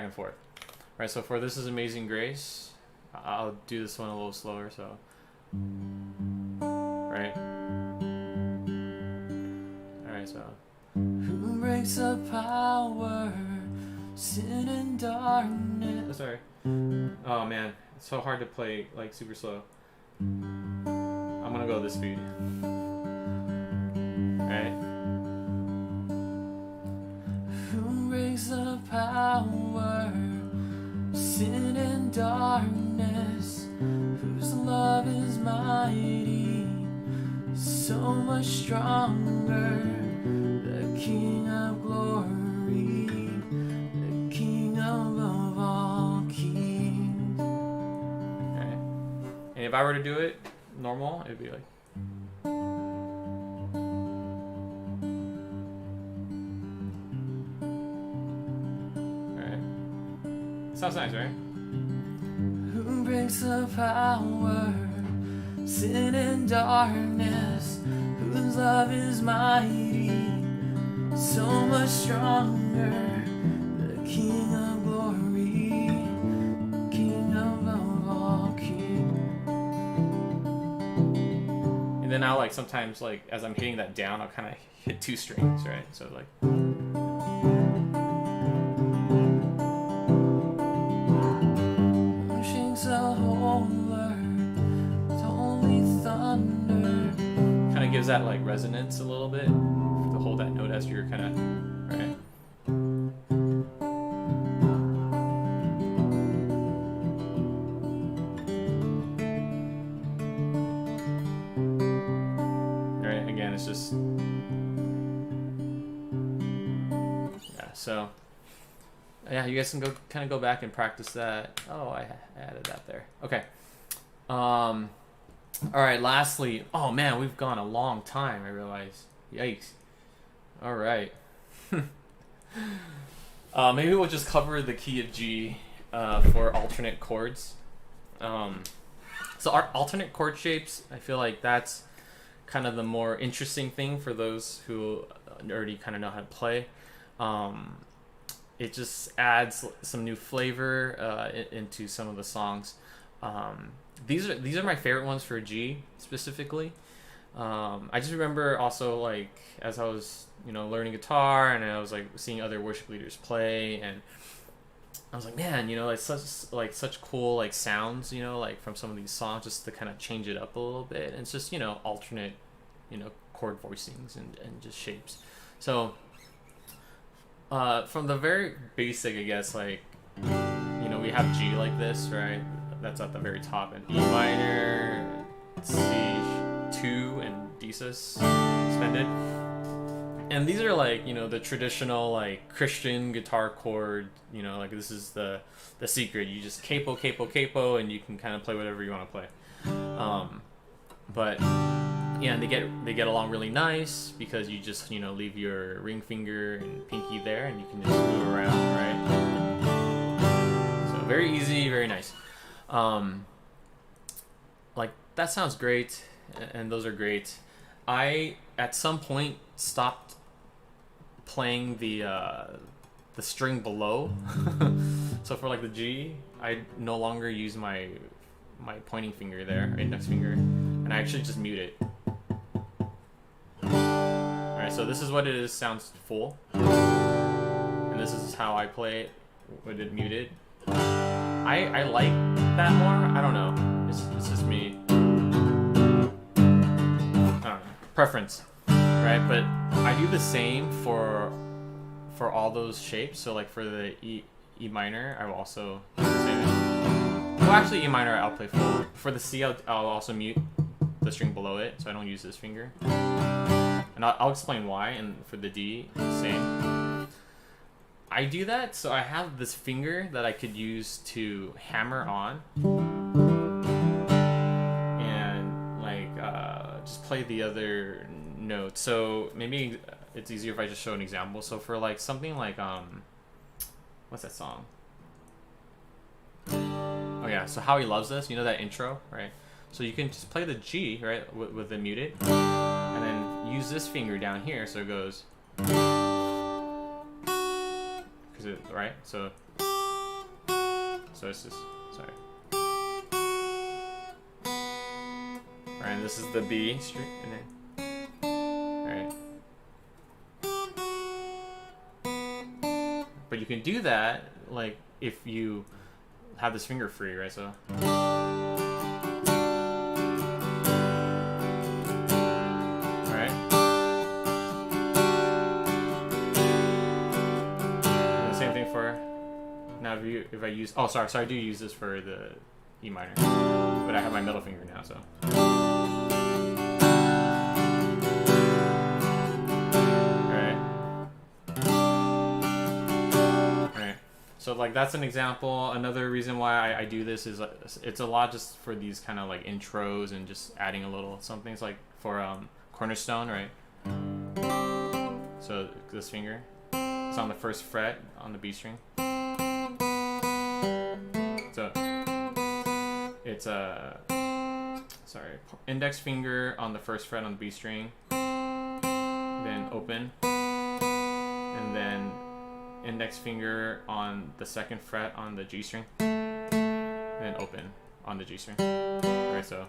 right? So for This Is Amazing Grace, I'll do this one a little slower, so right. Alright, so who breaks the power, sin and darkness. Sorry. Oh man, it's so hard to play like super slow. I'm gonna go this speed. Right? Who breaks the power, sin and darkness, whose love is mighty, so so much stronger. The King of glory, the King above all kings. Okay. And if I were to do it normal, it'd be like. Alright. Sounds nice, right? Who breaks the power, sin and darkness, whose love is mighty, so much stronger, the King of glory, King above all kings. And then I'll like sometimes like as I'm hitting that down, I'll kind of hit 2 strings, right? So like. Kind of gives that like resonance a little bit to hold that note as you're kind of right. Right, again, it's just yeah. So yeah, you guys can go kind of go back and practice that. Oh, I added that there. Okay. All right, lastly, oh man, we've gone a long time, I realize. Yikes. All right. Maybe we'll just cover the key of G for alternate chords. So our alternate chord shapes, I feel like that's kind of the more interesting thing for those who already kind of know how to play. It just adds some new flavor into some of the songs. These are my favorite ones for G specifically. I just remember also like as I was learning guitar and I was like seeing other worship leaders play, and I was like, man, like such cool like sounds, like from some of these songs, just to kind of change it up a little bit. And it's just alternate chord voicings and just shapes. So from the very basic, I guess, like we have G like this, right? That's at the very top, and E minor, C2, and D sus suspended. And these are like the traditional like Christian guitar chord. Like this is the secret. You just capo, capo, capo, and you can kind of play whatever you want to play. But yeah, and they get along really nice because you just leave your ring finger and pinky there, and you can just move around, right? So very easy, very nice. Like that sounds great, and those are great. I at some point stopped playing the string below. So for like the G, I no longer use my pointing finger there, index finger, and I actually just mute it. Alright, so this is what it is, sounds full, and this is how I play it with it muted. I like that more. I don't know. It's just me. I don't know. Preference, right? But I do the same for all those shapes. So like for the E minor, I will also do the same. Well, actually, E minor I'll play full. For the C, I'll also mute the string below it, so I don't use this finger. And I'll explain why. And for the D, same. I do that so I have this finger that I could use to hammer on and like just play the other notes. So maybe it's easier if I just show an example. So for like something like what's that song? Oh yeah, so How He Loves Us, that intro, right? So you can just play the G, right, with the muted, and then use this finger down here so it goes. Right, so it's just sorry. Right, and this is the B string, and then right. But you can do that like if you have this finger free, right? So. If I use, sorry, I do use this for the E minor, but I have my middle finger now, so. So like that's an example. Another reason why I do this is it's a lot just for these kind of like intros and just adding a little something. It's like for cornerstone, right? So this finger, it's on the first fret on the B string. So it's index finger on the first fret on the B string, then open, and then index finger on the second fret on the G string, and then open on the G string. Alright, so.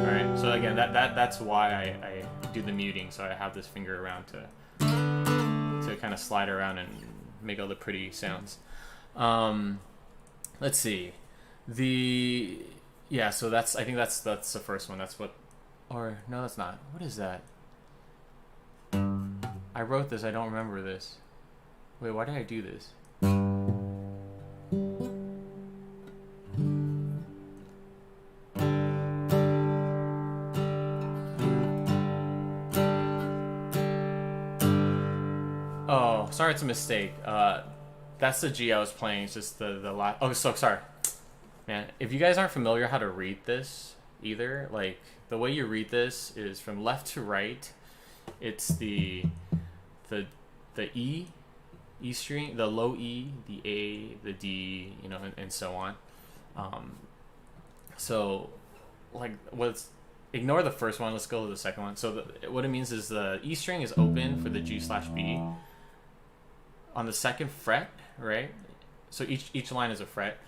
Alright, so again, that's why I do the muting, so I have this finger around to kind of slide around and make all the pretty sounds. Let's see. Yeah, so I think that's the first one. That's what, or no, that's not. What is that? I wrote this. I don't remember this. Wait, why did I do this? Oh, sorry, it's a mistake. That's the G I was playing. It's just the last. Oh, so sorry. Man, if you guys aren't familiar how to read this either, like the way you read this is from left to right. It's the E string, the low E, the A, the D, you know, and so on. So like ignore the first one. Let's go to the second one. So what it means is the E string is open for the G/B. On the second fret, right? So each line is a fret.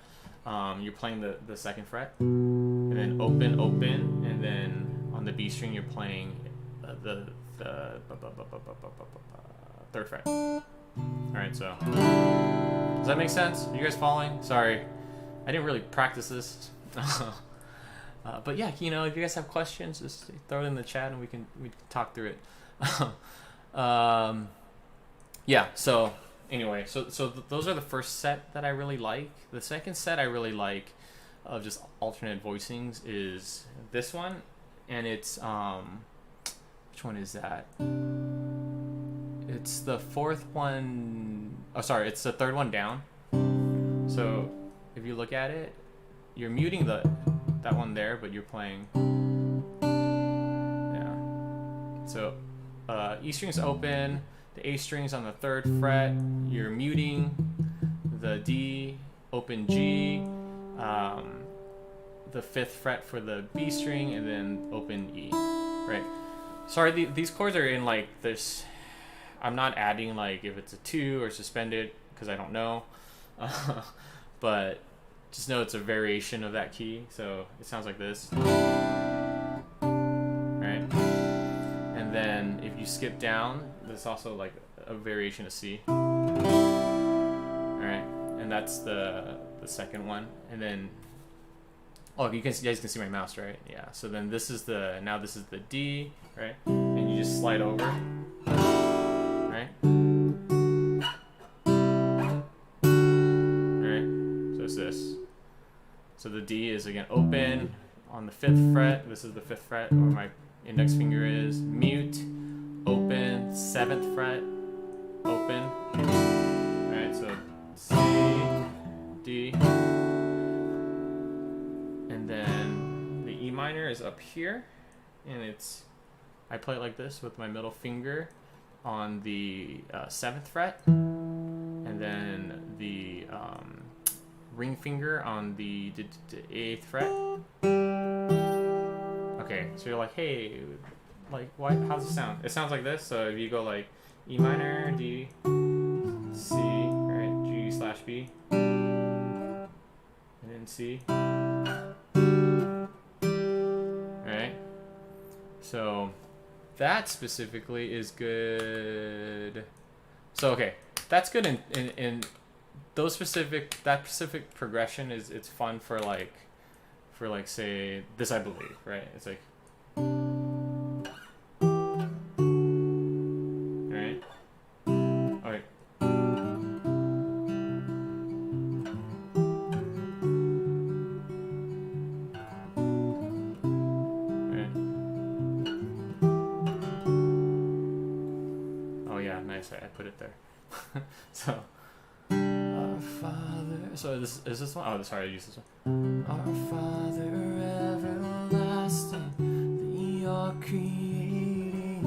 You're playing the second fret, and then open, and then on the B string you're playing the third fret. All right, so does that make sense? Are you guys following? Sorry, I didn't really practice this, but yeah, you know, if you guys have questions, just throw it in the chat and we can talk through it. Yeah, so. Anyway, so those are the first set that I really like. The second set I really like of just alternate voicings is this one, and it's which one is that? It's the fourth one. Oh, sorry, it's the third one down. So if you look at it, you're muting that one there, but you're playing. Yeah. So E string's open. The A string's on the third fret, you're muting the D, open G, the fifth fret for the B string, and then open E, right? Sorry, these chords are in like this, I'm not adding like if it's a 2 or suspended, because I don't know, but just know it's a variation of that key, so it sounds like this, right? And then if you skip down, there's also like a variation of C. Alright, and that's the second one. And then, oh, you guys can see my mouse, right? Yeah, so then this is the D, right? And you just slide over, right? Alright, so it's this. So the D is again open on the 5th fret. This is the 5th fret where my index finger is. Mute, open, 7th fret, open. Alright, so C, D, and then the E minor is up here, and I play it like this with my middle finger on the 7th fret, and then the ring finger on the 8th fret. Okay, so you're like, hey, like, why? How's it sound? It sounds like this. So if you go like E minor, D, C, right, G/B, and then C, right? So that specifically is good. So okay, that's good in those specific, that specific progression it's fun for like say this, I believe, right? It's like, right? Okay. Right. I put it there. So, our Father. So this is this one. Oh, sorry, I used this one. Our Father everlasting, the all creating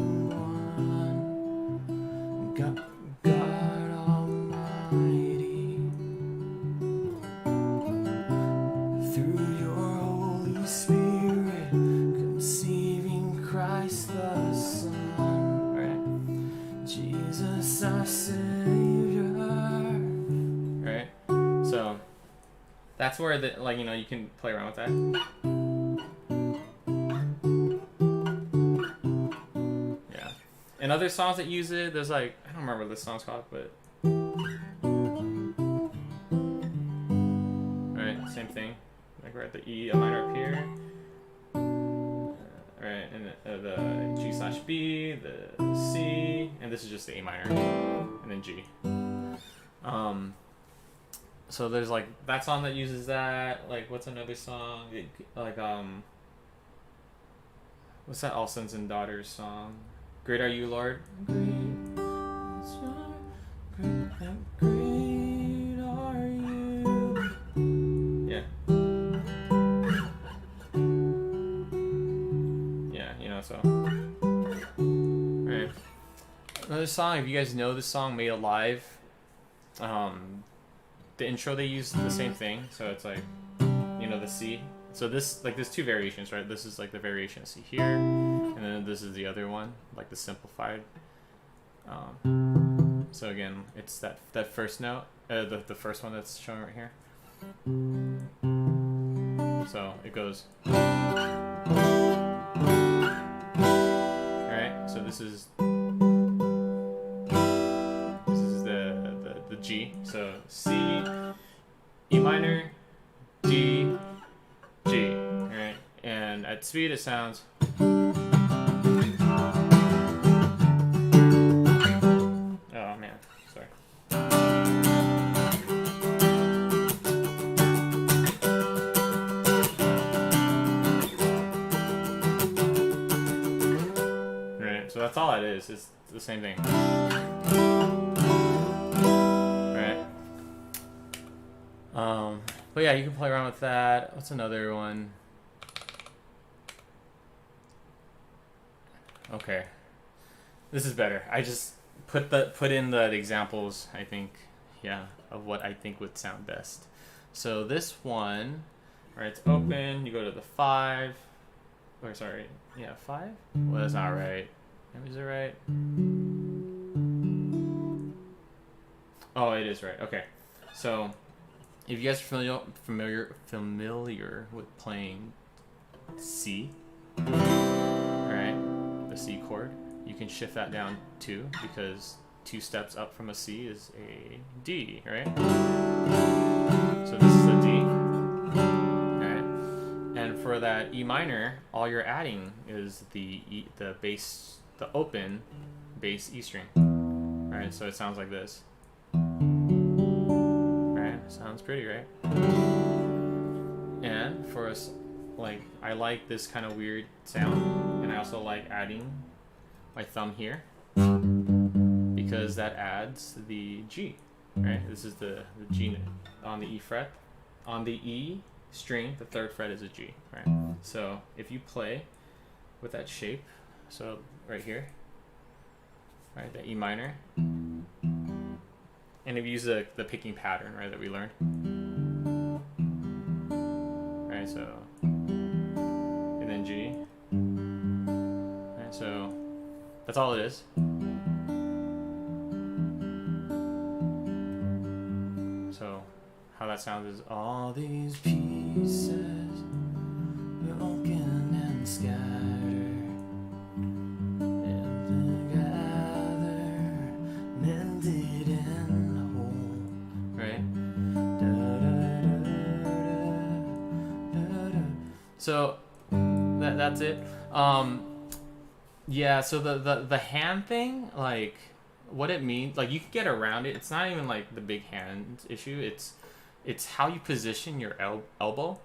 one, God Almighty. Through your Holy Spirit, conceiving Christ the Son. Right. Jesus our Savior. Right. So that's where the you can play around with that. Yeah. And other songs that use it, there's I don't remember what this song's called, but right, same thing. We're at the E, a minor up here. Right, and the G/B, the C, and this is just the A minor, and then G. So there's that song that uses that. What's another song? What's that All Sons and Daughters song? Great Are You, Lord. Great are you. Yeah. Yeah, so. Right. Another song, if you guys know this song, Made Alive. The intro they use the same thing, so it's the C. So this there's two variations, right? This is the variation of C here, and then this is the other one, the simplified. So again, it's that first note, the first one that's shown right here. So it goes. Alright, so this is the G. So C, E minor, D, G. Alright, and at speed it sounds. Oh man, sorry. Right, so that's all it is. It's the same thing. Right. But yeah, you can play around with that. What's another one? Okay, this is better. I just put in the examples. I think, of what I think would sound best. So this one, right? It's open. You go to the 5. Or sorry, 5. Well, that's not right. Is it right? Oh, it is right. Okay, so if you guys are familiar with playing C, right? The C chord, you can shift that down 2 because 2 steps up from a C is a D, right? So this is a D, right? And for that E minor, all you're adding is the bass, the open bass E string, right? So it sounds like this. Sounds pretty, right? And for us, I like this kind of weird sound, and I also like adding my thumb here because that adds the G, right? This is the G on the E fret. On the E string, the 3rd fret is a G, right? So if you play with that shape, so right here, right, the E minor. And if you use the picking pattern, right, that we learned. Right, so. And then G. Right, so that's all it is. So how that sounds is all these pieces broken and scattered. So that's it. Yeah, so the hand thing, what it means, you can get around it. It's not even the big hand issue. It's how you position your elbow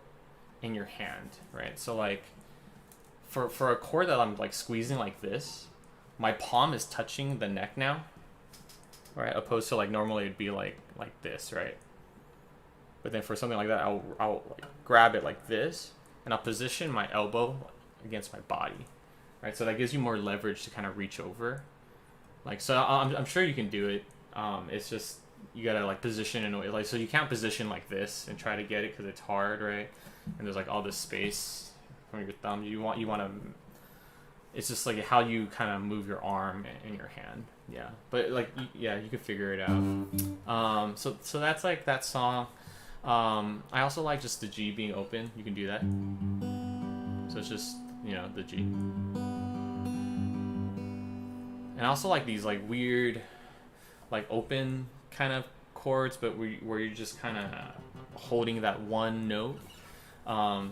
in your hand, right? So for a chord that I'm squeezing like this, my palm is touching the neck now, right? Opposed to like normally it'd be like this, right? But then for something like that, I'll like grab it like this, and I'll position my elbow against my body, right? So that gives you more leverage to kind of reach over. Like, so I'm sure you can do it. It's just you gotta like position in a way, like, so you can't position like this and try to get it because it's hard, right? And there's like all this space from your thumb. You want to. It's just like how you kind of move your arm and your hand. Yeah, but like yeah, you can figure it out. So that's like that song. I also like just the G being open. You can do that. So it's just, you know, the G. And I also like these like weird, like open kind of chords, but where you're just kind of holding that one note.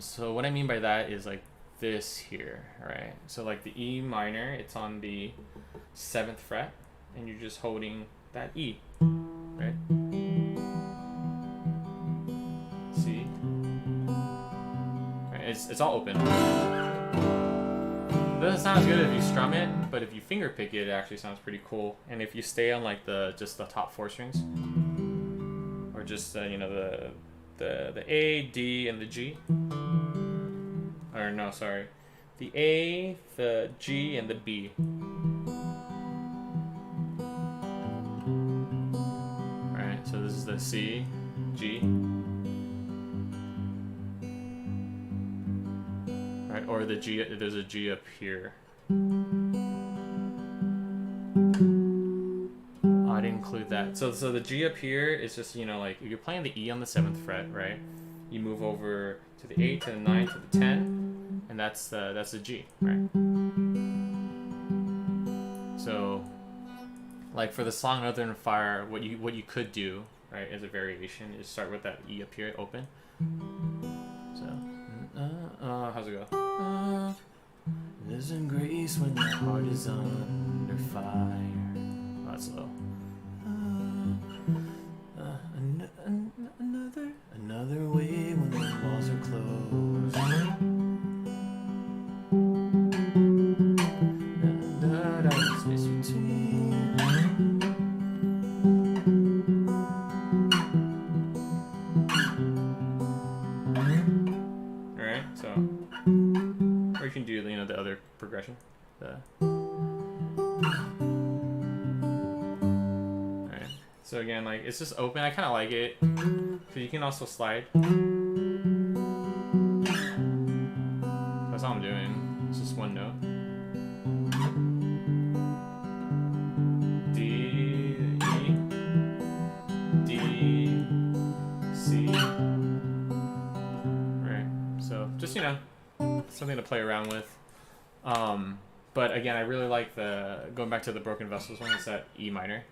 So what I mean by that is like this here, right? So like the E minor, it's on the 7th fret, and you're just holding that E, right? C. Right, it's all open. It doesn't sound as good if you strum it, but if you finger pick it, it actually sounds pretty cool. And if you stay on like just the top 4 strings, or just you know, the A, D, and the G. Or no, sorry, the A, the G, and the B. Alright, so this is the C, G. Alright, or the G, there's a G up here. Oh, I didn't include that. So the G up here is just, you know, like if you're playing the E on the 7th fret, right? You move over to the 8, to the 9, to the 10, and that's the G, right? So, like for the song "Other Than Fire," what you could do, right, as a variation, is start with that E up here, open. So, how's it go? There's a grace when the heart is under fire. Oh, that's low. Another way when the walls are closed. Space between. Alright, so, or you can do, you know, the other progression. Alright, so again, like, it's just open. I kind of like it. So you can also slide. That's all I'm doing. It's just one note. D, E, D, C. Right. So just, you know, something to play around with. But again, I really like going back to the Broken Vessels one. It's that E minor.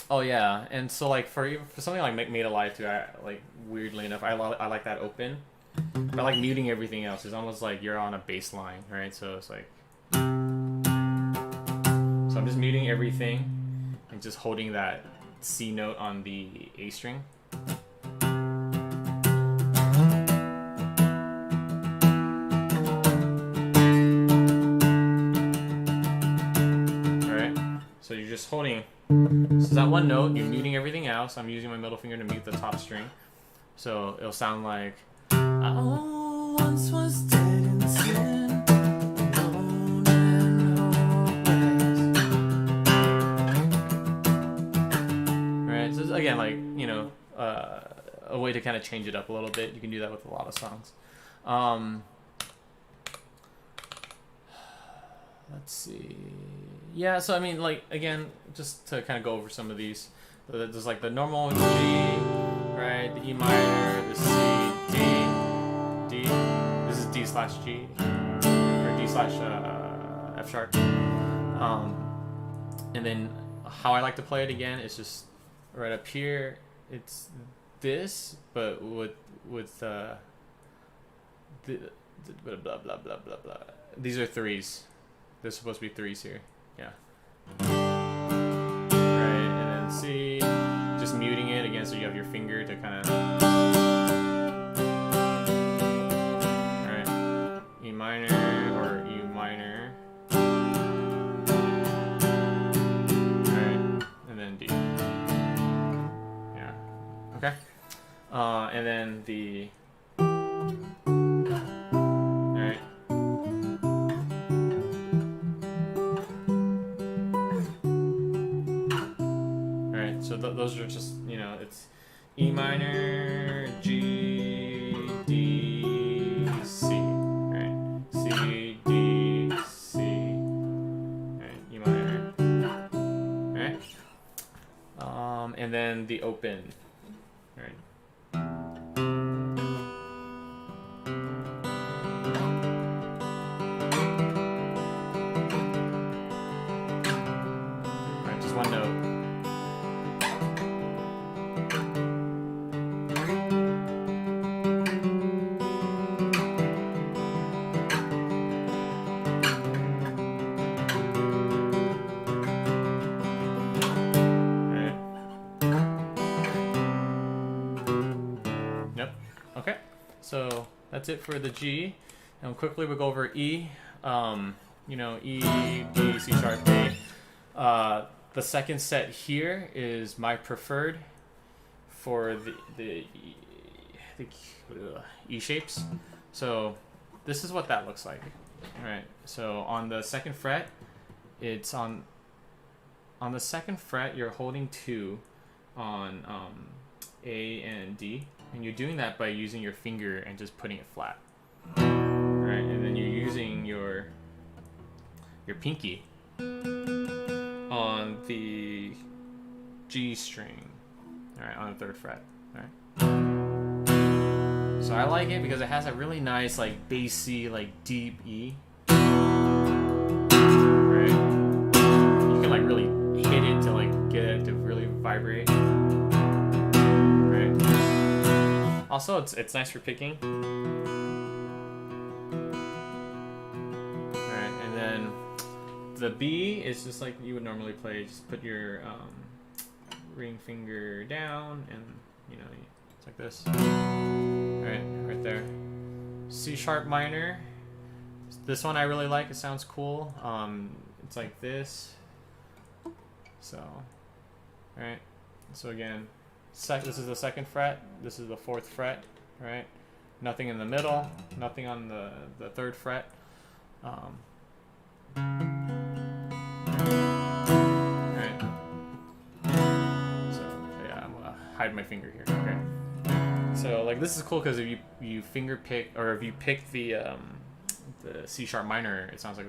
Oh yeah, and so like for something like Made Alive too, I like, weirdly enough, I like that open, but I like muting everything else. It's almost like you're on a bass line, right? So it's like, so I'm just muting everything and just holding that C note on the A string. So you're just holding, so that one note, you're muting everything else. I'm using my middle finger to mute the top string. So it'll sound like, I once was dead in sin, alone and hopeless. right? So again, like, you know, a way to kind of change it up a little bit. You can do that with a lot of songs. Let's see. Yeah, so I mean, like, again, just to kind of go over some of these. There's like the normal G, right? The E minor, the C, D. This is D/G, or D/F sharp. And then how I like to play it again is just right up here. It's this, but with the blah blah blah blah blah blah. These are 3s. There's supposed to be 3s here. Yeah. Right, and then C, just muting it again, so you have your finger to kind of. Alright, E Okay. And then the. Alright. Alright, so those are just, you know, it's E minor, G, D, C. Right? C, D, C. Alright, E minor. Alright. And then the open. Alright. Alright, just one note. Okay, so that's it for the G. And quickly we'll go over E. You know, E, D, C sharp, A. The second set here is my preferred for the E shapes. So this is what that looks like. All right. So on the second fret, it's on the second fret. You're holding 2 on A and D. And you're doing that by using your finger and just putting it flat. Right? And then you're using your pinky on the G string. Alright, on the 3rd fret. Alright. So I like it because it has a really nice, like, bassy, like, deep E. Right? You can, like, really hit it to, like, get it to really vibrate. Also, it's nice for picking. Alright, and then the B is just like you would normally play. Just put your ring finger down, and you know, it's like this. Alright, right there. C sharp minor. This one I really like. It sounds cool. It's like this. So, alright. So again. This is the 2nd fret. This is the 4th fret, right? Nothing in the middle. Nothing on the 3rd fret. Right. So yeah, I'm gonna hide my finger here. Okay. So like this is cool because if you finger pick, or if you pick the C sharp minor, it sounds like.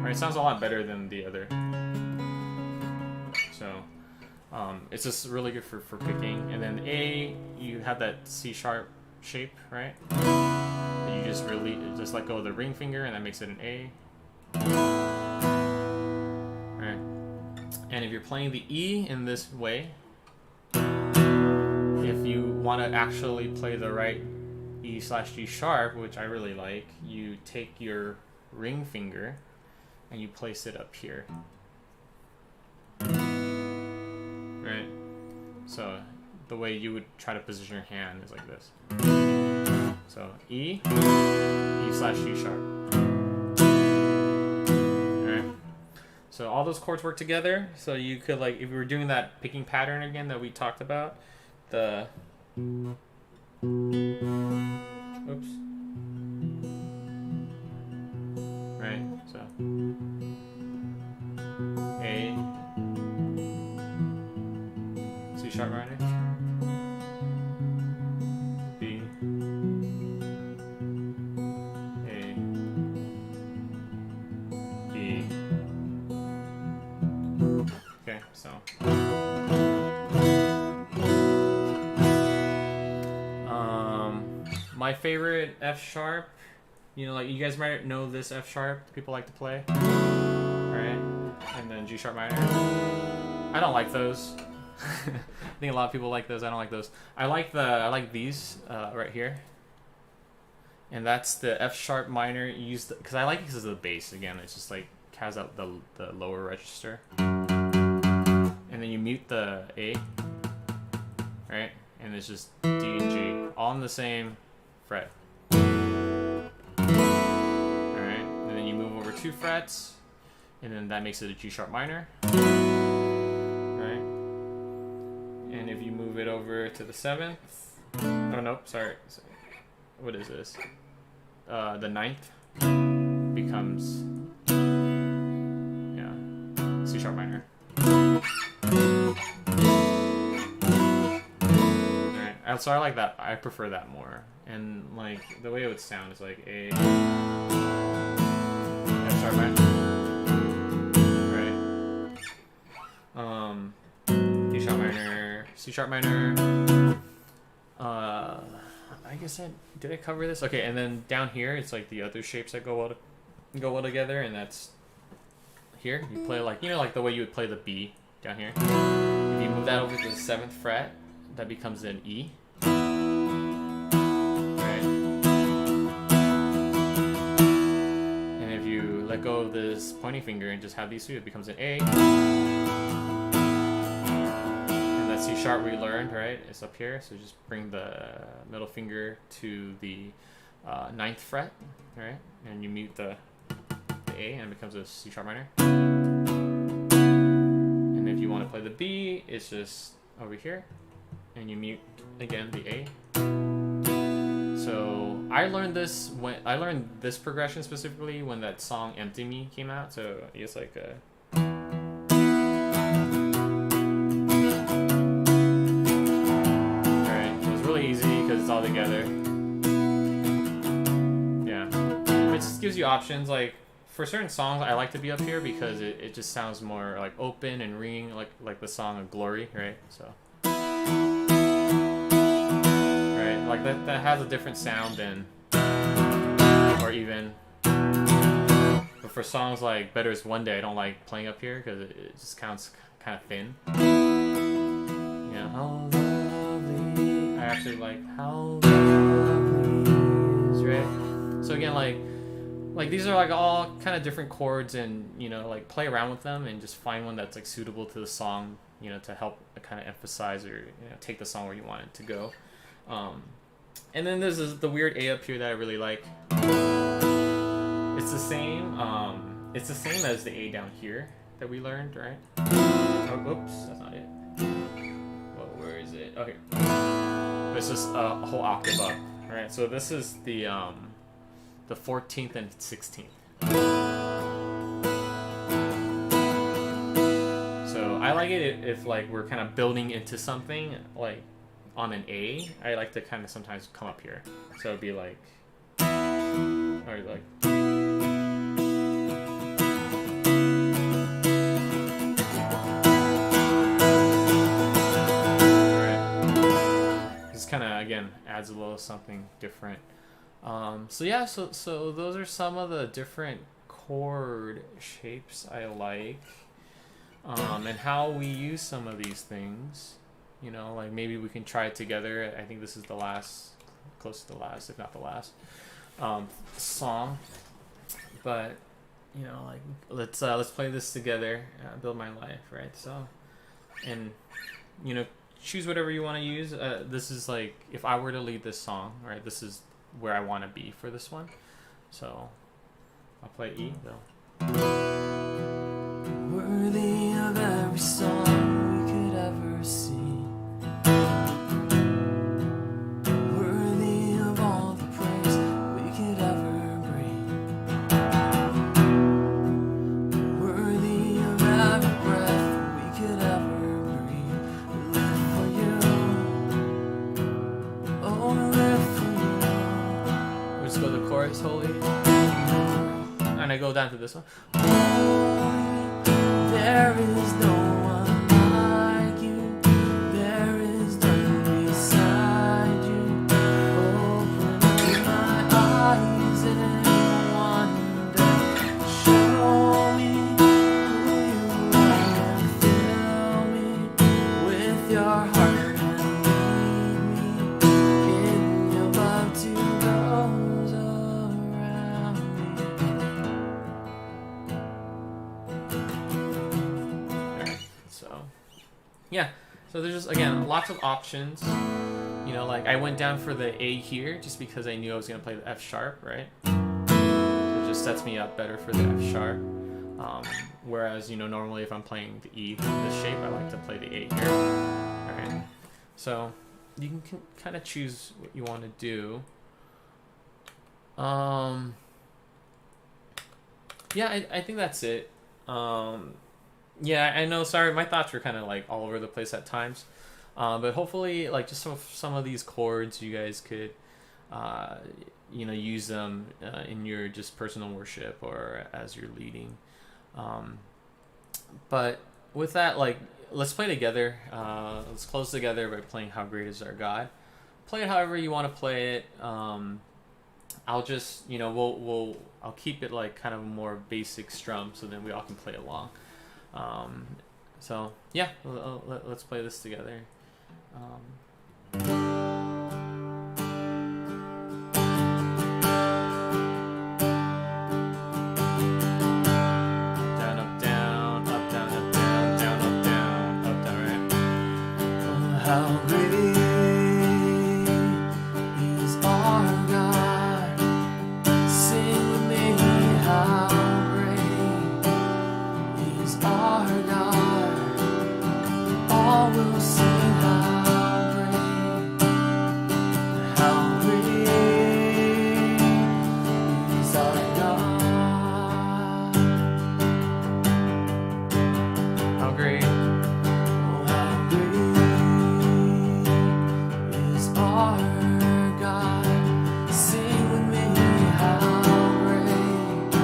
Right, it sounds a lot better than the other. So it's just really good for picking. And then A, you have that C sharp shape, right? And you just let go of the ring finger, and that makes it an A. Right. And if you're playing the E in this way, if you want to actually play the right E/G sharp, which I really like, you take your ring finger and you place it up here. Right? So the way you would try to position your hand is like this. So E/G sharp. Alright. So all those chords work together. So you could, like, if we were doing that picking pattern again that we talked about, the oops. Right, so A, C sharp minor, B, A, E. Okay, so my favorite F sharp, you know, like you guys might know this F sharp people like to play, right? And then G sharp minor. I don't like those. I think a lot of people like those. I don't like those. I like these right here. And that's the F sharp minor used because I like it because of the bass. Again, it's just like has out the lower register. And then you mute the A, right? And it's just D and G all in the same fret. Alright, and then you move over 2 frets, and then that makes it a G sharp minor. Alright, And if you move it over to the 7th, oh nope, sorry. What is this? The 9th becomes, yeah, C sharp minor. Alright, so I like that. I prefer that more. And like the way it would sound is like A, F sharp minor. Right. D sharp minor, C sharp minor. I guess did I cover this? Okay, and then down here it's like the other shapes that go well together, and that's here. You play like like the way you would play the B down here. If you move that over to the 7th fret, that becomes an E. Right. And if you let go of this pointing finger and just have these two, it becomes an A. C sharp we learned, right? It's up here, so just bring the middle finger to the 9th fret, right? And you mute the A, and it becomes a C sharp minor. And if you want to play the B, it's just over here, and you mute again the A. So I learned this progression specifically when that song "Empty Me" came out. So it's like a all together. Yeah, it just gives you options. Like for certain songs I like to be up here because it just sounds more like open and ringing, like the song of Glory, right? So right, like that has a different sound than, or even, but for songs like Better Is One Day, I don't like playing up here because it just sounds kind of thin. Yeah, I actually like how lovely is, right? So again, like these are like all kind of different chords, and like play around with them and just find one that's like suitable to the song, to help kind of emphasize or take the song where you want it to go. And then there's the weird A up here that I really like. It's the same. It's the same as the A down here that we learned, right? Oh, oops, that's not it. Well, where is it? Okay. It's just a whole octave up, right? So this is the 14th and 16th. So I like it if like we're kind of building into something like on an A. I like to kind of sometimes come up here. So it'd be like, or like. Kind of again adds a little something different. So yeah, so those are some of the different chord shapes I like, and how we use some of these things. Like maybe we can try it together. I think this is the last, close to the last, if not the last, song. But like let's play this together. Build My Life, right? So, and choose whatever you want to use. This is like, if I were to lead this song, right, this is where I want to be for this one. So I'll play E though. Worthy of every song we could ever sing, worthy of all the praise we could ever bring, worthy of every breath we could ever breathe. Go the chorus, holy, and I go down to this one. There is no one like you. There is none beside you. Open my eyes and wonder. Show me who you are and fill me with your heart and lead me in your love to those around me. Yeah, so there's just, again, lots of options. Like I went down for the A here just because I knew I was going to play the F sharp, right? So it just sets me up better for the F sharp. Whereas, normally if I'm playing the E in this shape, I like to play the A here. All right. So you can kind of choose what you want to do. Yeah, I think that's it. Yeah, I know. Sorry, my thoughts were kind of like all over the place at times. But hopefully, like just some of these chords, you guys could, use them in your just personal worship or as you're leading. But with that, like, let's play together. Let's close together by playing "How Great Is Our God." Play it however you want to play it. I'll just, I'll keep it like kind of more basic strum, so then we all can play along. So yeah, let's play this together. Down, up, down, up, down, up, down, down, up, down, up, down, right? Oh, how great is our God. Sing with me, how great is our God. All will sing how great is our God. How great. Oh, how great is our God. Sing with me, how great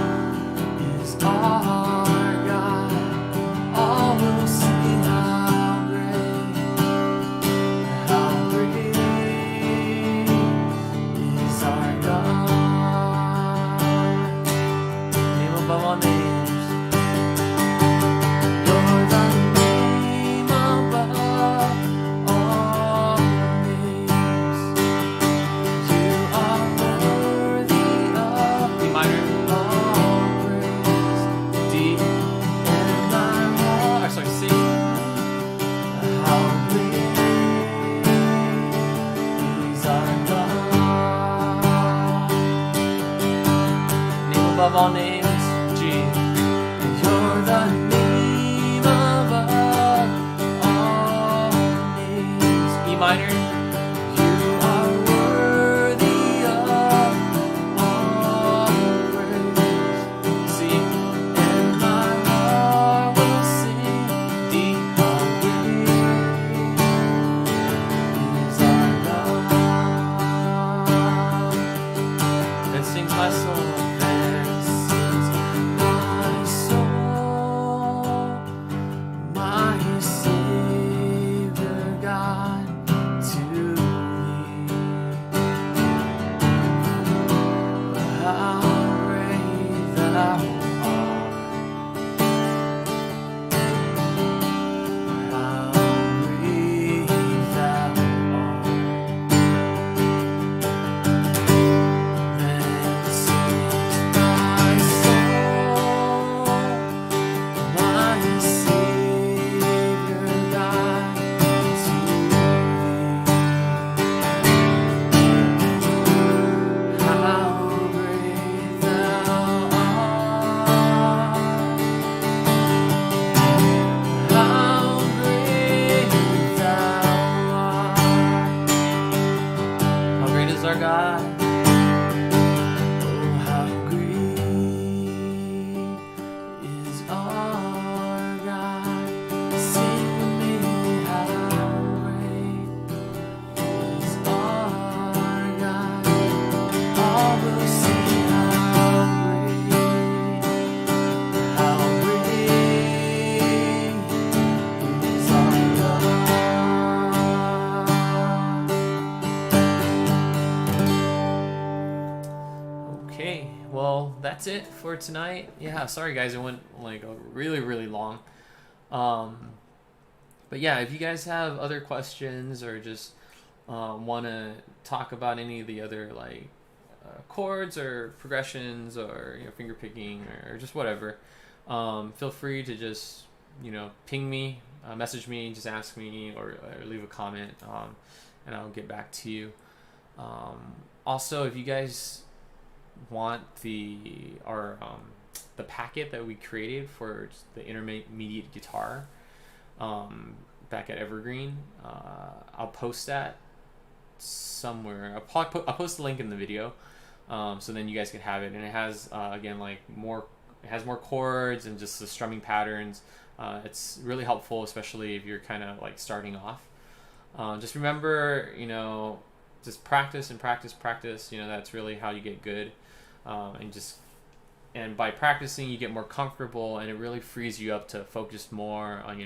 is our God. All will sing how great is our God. Name above all names. You're the name above all names. You are worthy of D minor. all praise. Deep in my heart, Sorry, C. how great is our God. Name above all names. G. You're the name above all names. E minor. You are worthy of all praise. C. And my heart will sing. D. How great is our God. Then sings my soul. Then sings my soul, my Savior God, to thee. How great thou art. How great thou art. Then sings my soul, my Savior God, to thee. How great thou art. How great thou art. How great is our God? Oh, how great is our God. Sing with me, how great is our God. All will sing how great is our God. Okay, well, that's it for tonight. Yeah, sorry guys, it went like really, really long. But yeah, if you guys have other questions or just want to talk about any of the other like chords or progressions or finger picking or just whatever, feel free to just ping me, message me, just ask me or leave a comment, and I'll get back to you. Also, if you guys want our the packet that we created for the intermediate guitar back at Evergreen. I'll post that somewhere. I'll post the link in the video, so then you guys can have it. And it has again like more. It has more chords and just the strumming patterns. It's really helpful, especially if you're kind of like starting off. Just remember, just practice and practice. That's really how you get good. And by practicing, you get more comfortable, and it really frees you up to focus more on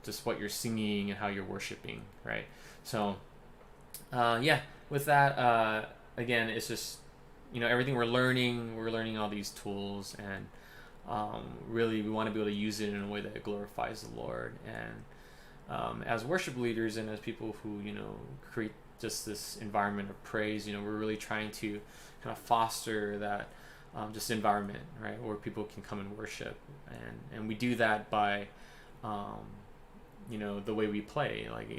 just what you're singing and how you're worshiping, right? So with that, again, it's just everything we're learning all these tools, and really we want to be able to use it in a way that glorifies the Lord. And as worship leaders and as people who create just this environment of praise, we're really trying to kind of foster that just environment, right, where people can come and worship, and we do that by the way we play, like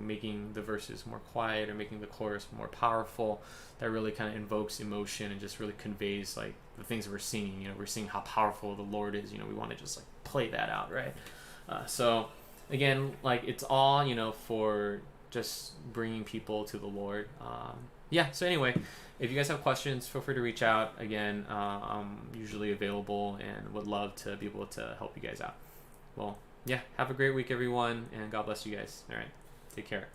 making the verses more quiet or making the chorus more powerful. That really kind of invokes emotion and just really conveys like the things that we're singing. We're seeing how powerful the Lord is. We want to just like play that out, right? So again, like it's all for just bringing people to the Lord. So anyway, if you guys have questions, feel free to reach out. Again, I'm usually available and would love to be able to help you guys out. Well, have a great week, everyone, and God bless you guys. All right, take care.